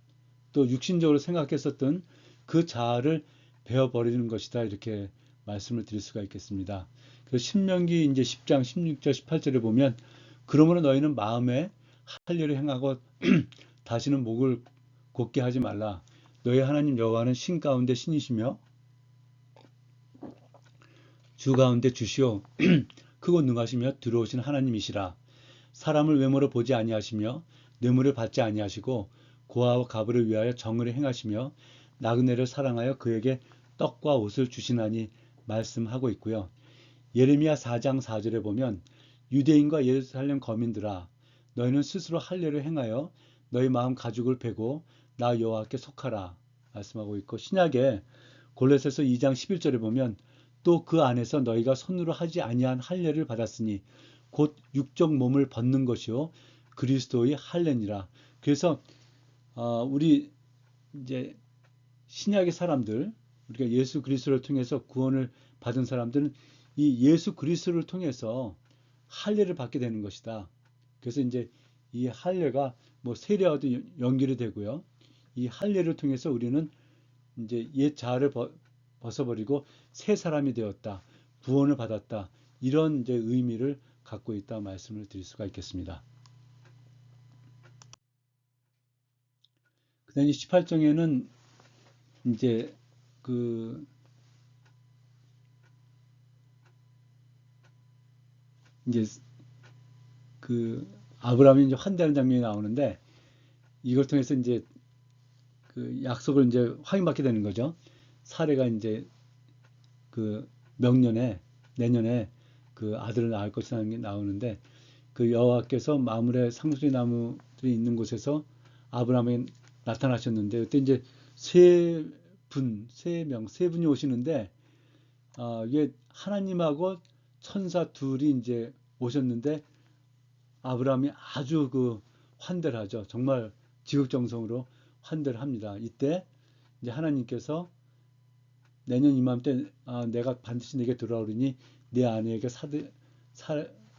Speaker 1: 또 육신적으로 생각했었던 그 자아를 베어버리는 것이다 이렇게 말씀을 드릴 수가 있겠습니다. 그래서 신명기 이제 10장 16절 18절에 보면 그러므로 너희는 마음에 할례를 행하고 다시는 목을 곧게 하지 말라. 너희 하나님 여호와는 신 가운데 신이시며 주 가운데 주시오 크고 능하시며 들어오신 하나님이시라. 사람을 외모로 보지 아니하시며 뇌물을 받지 아니하시고 고아와 가부를 위하여 정의를 행하시며 나그네를 사랑하여 그에게 떡과 옷을 주시나니 말씀하고 있고요. 예레미야 4장 4절에 보면 유대인과 예루살렘 거민들아 너희는 스스로 할례를 행하여 너희 마음 가죽을 베고 나 여호와께 속하라 말씀하고 있고 신약에 골로새서 2장 11절에 보면 또 그 안에서 너희가 손으로 하지 아니한 할례를 받았으니 곧 육적 몸을 벗는 것이요 그리스도의 할례니라. 그래서 우리 이제 신약의 사람들 우리가 예수 그리스도를 통해서 구원을 받은 사람들은 이 예수 그리스도를 통해서 할례를 받게 되는 것이다. 그래서 이제 이 할례가 뭐 세례와도 연결이 되고요. 이 할례를 통해서 우리는 이제 옛 자아를 벗어버리고 새 사람이 되었다. 구원을 받았다. 이런 이제 의미를 갖고 있다 말씀을 드릴 수가 있겠습니다. 그다음에 18장에는 이제 그 이제 그 아브라함이 이제 환대하는 장면이 나오는데 이걸 통해서 이제 그 약속을 이제 확인받게 되는 거죠. 사례가 이제 그 명년에 내년에 그 아들을 낳을 것이라는 게 나오는데 그 여호와께서 마므레 상수리 나무들이 있는 곳에서 아브라함에 나타나셨는데 그때 이제 세 분이 오시는데 이게 하나님하고 천사 둘이 이제 오셨는데 아브라함이 아주 그 환대를 하죠. 정말 지극정성으로 환대를 합니다. 이때 이제 하나님께서 내년 이맘때 내가 반드시 내게 돌아오리니 내 아내에게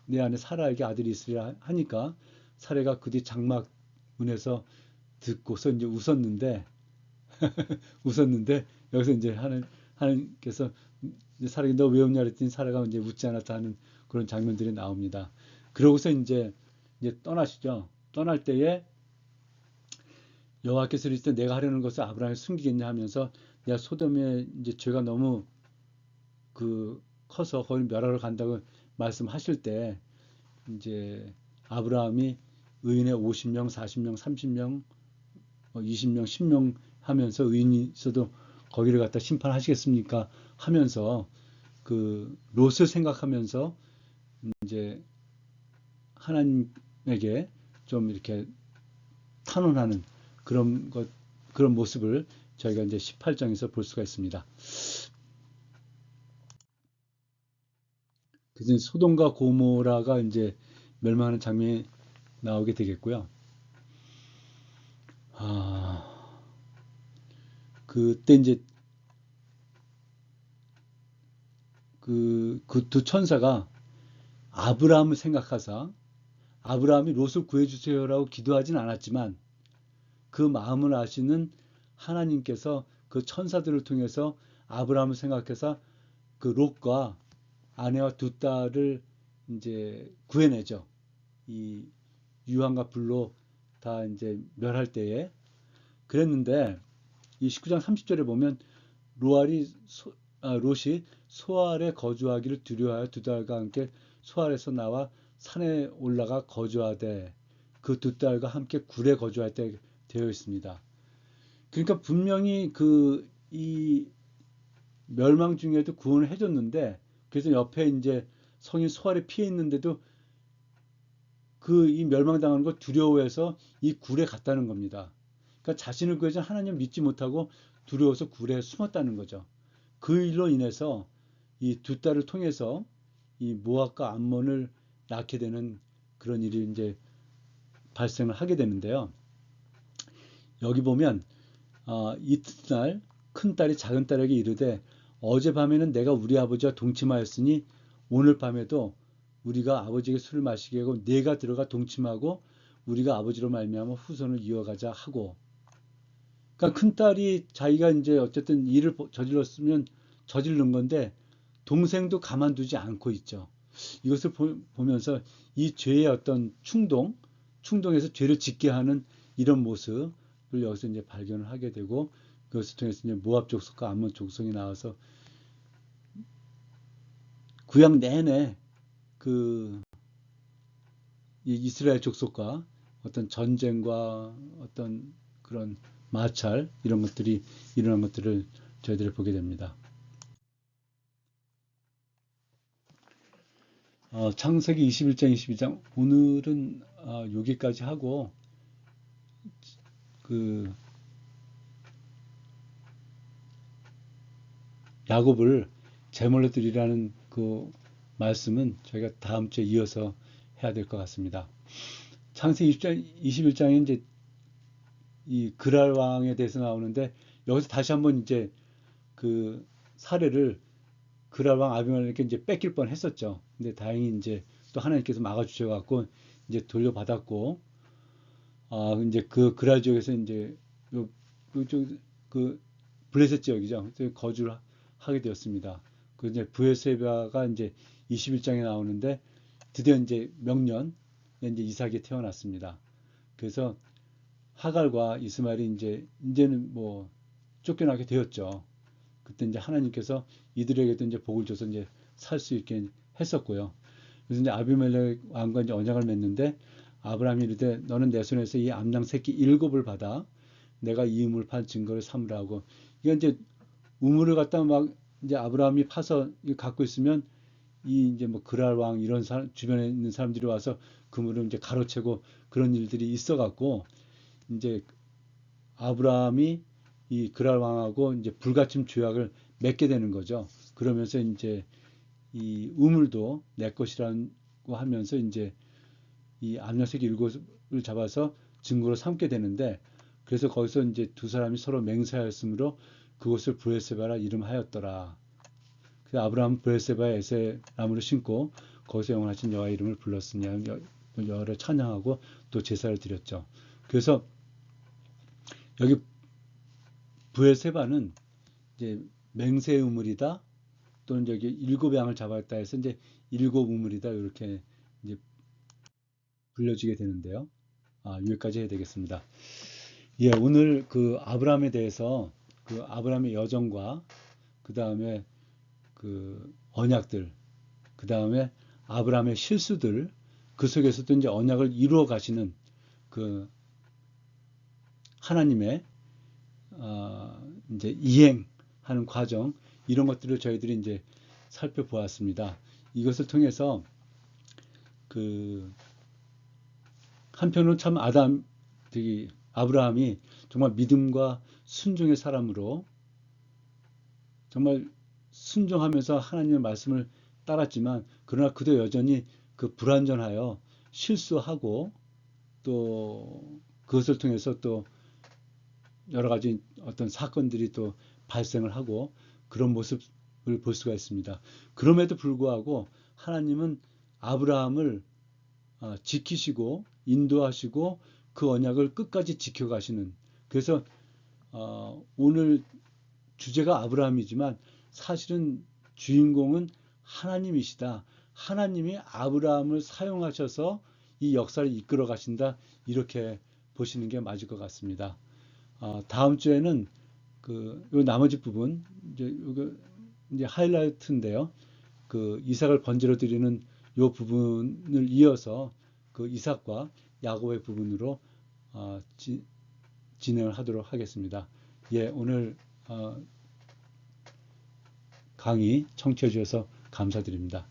Speaker 1: 내 아내 사라에게 아들이 있으리라 하니까 사라가 그 뒤 장막문에서 듣고서 이제 웃었는데 여기서 이제 하나님께서 사라에게 너 왜 웃냐 그랬더니 사라가 이제 웃지 않았다 하는 그런 장면들이 나옵니다. 그러고서 이제 떠나시죠. 떠날 때에 여호와께서 이르시되 내가 하려는 것을 아브라함에 숨기겠냐 하면서 내가 소돔의 이제 죄가 너무 커서 거기 멸하러 간다고 말씀하실 때 이제 아브라함이 의인의 50명, 40명, 30명, 20명, 10명 하면서 의인이 있어도 거기를 갖다 심판하시겠습니까? 하면서 롯을 생각하면서 이제 하나님에게 좀 이렇게 탄원하는 그런 모습을 저희가 이제 18장에서 볼 수가 있습니다. 그래서 소돔과 고모라가 이제 멸망하는 장면이 나오게 되겠고요. 그때 이제 그 두 천사가 아브라함을 생각하사 아브라함이 롯을 구해주세요라고 기도하진 않았지만 그 마음을 아시는 하나님께서 그 천사들을 통해서 아브라함을 생각해서 그 롯과 아내와 두 딸을 이제 구해내죠. 이 유황과 불로 다 이제 멸할 때에 그랬는데 이 19장 30절에 보면 롯이 소알에 거주하기를 두려워하여 두 딸과 함께 소알에서 나와 산에 올라가 거주하되 그 두 딸과 함께 굴에 거주할 때 되어 있습니다. 그러니까 분명히 이 멸망 중에도 구원을 해줬는데 그래서 옆에 이제 성인 소알에 피해 있는데도 이 멸망당하는 걸 두려워해서 이 굴에 갔다는 겁니다. 그러니까 자신을 구해준 하나님 믿지 못하고 두려워서 굴에 숨었다는 거죠. 그 일로 인해서 이 두 딸을 통해서 이 모압과 암몬을 낳게 되는 그런 일이 이제 발생을 하게 되는데요. 여기 보면 이튿날 큰 딸이 작은 딸에게 이르되 어젯밤에는 내가 우리 아버지와 동침하였으니 오늘 밤에도 우리가 아버지에게 술을 마시게 하고 내가 들어가 동침하고 우리가 아버지로 말미암아 후손을 이어가자 하고 그러니까 큰 딸이 자기가 이제 어쨌든 일을 저질렀으면 저지른 건데 동생도 가만두지 않고 있죠. 이것을 보면서 이 죄의 어떤 충동에서 죄를 짓게 하는 이런 모습을 여기서 이제 발견을 하게 되고 그것을 통해서 이제 모압 족속과 암몬 족속이 나와서 구약 내내 이 이스라엘 족속과 어떤 전쟁과 어떤 그런 마찰 이런 것들이 일어난 것들을 저희들이 보게 됩니다. 창세기 21장, 22장 오늘은 여기까지 하고 야곱을 제물로 드리라는 그 말씀은 저희가 다음 주에 이어서 해야 될 것 같습니다. 창세기 21장에 이제 이 그랄 왕에 대해서 나오는데 여기서 다시 한번 이제 그 사례를 그랄 왕 아비멜렉에게 이제 뺏길 뻔 했었죠. 근데 다행히 이제 또 하나님께서 막아주셔갖고 이제 돌려받았고, 이제 그 그랄 지역에서 이제 그 블레셋 지역이죠. 거주를 하게 되었습니다. 그 이제 브에세바가 이제 21장에 나오는데 드디어 이제 명년 이제 이삭이 태어났습니다. 그래서 하갈과 이스마엘이 이제는 뭐 쫓겨나게 되었죠. 그때 이제 하나님께서 이들에게도 이제 복을 줘서 이제 살 수 있게 했었고요. 그래서 이제 아비멜렉 왕과 이제 언약을 맺는데 아브라함이 이르되 너는 내 손에서 이 암양 새끼 7을 받아 내가 이 우물 판 증거를 삼으라 하고 이게 이제 우물을 갖다 막 이제 아브라함이 파서 갖고 있으면 이 이제 뭐 그랄 왕 이런 주변에 있는 사람들이 와서 그물을 이제 가로채고 그런 일들이 있어 갖고 이제 아브라함이 이 그랄 왕하고 이제 불가침 조약을 맺게 되는 거죠. 그러면서 이제 이 우물도 내 것이라고 하면서 이제 이 암야색 7을 잡아서 증거로 삼게 되는데 그래서 거기서 이제 두 사람이 서로 맹세하였으므로 그곳을 브엘세바라 이름하였더라. 그래서 아브라함은 브엘세바에 에세 나무를 심고 거기서 영원하신 여호와 이름을 불렀으니 여호와를 찬양하고 또 제사를 드렸죠. 그래서 여기 브엘세바는 이제 맹세의 우물이다, 또는 여기 일곱 양을 잡았다 해서 이제 일곱 우물이다, 이렇게 이제 불려지게 되는데요. 여기까지 해야 되겠습니다. 예, 오늘 그 아브라함에 대해서, 그 아브라함의 여정과 그 다음에 그 언약들, 그 다음에 아브라함의 실수들, 그 속에서도 이제 언약을 이루어 가시는 그 하나님의 이제 이행하는 과정, 이런 것들을 저희들이 이제 살펴보았습니다. 이것을 통해서 그 한편으로는 참 아브라함이 정말 믿음과 순종의 사람으로 정말 순종하면서 하나님의 말씀을 따랐지만, 그러나 그도 여전히 그 불완전하여 실수하고, 또 그것을 통해서 또 여러 가지 어떤 사건들이 또 발생을 하고, 그런 모습을 볼 수가 있습니다. 그럼에도 불구하고 하나님은 아브라함을 지키시고 인도하시고 그 언약을 끝까지 지켜가시는, 그래서 오늘 주제가 아브라함이지만 사실은 주인공은 하나님이시다. 하나님이 아브라함을 사용하셔서 이 역사를 이끌어 가신다. 이렇게 보시는 게 맞을 것 같습니다. 다음 주에는 요 나머지 부분, 이제 하이라이트인데요. 그 이삭을 번제로 드리는 요 부분을 이어서 그 이삭과 야곱의 부분으로 진행을 하도록 하겠습니다. 예, 오늘 강의 청취해 주셔서 감사드립니다.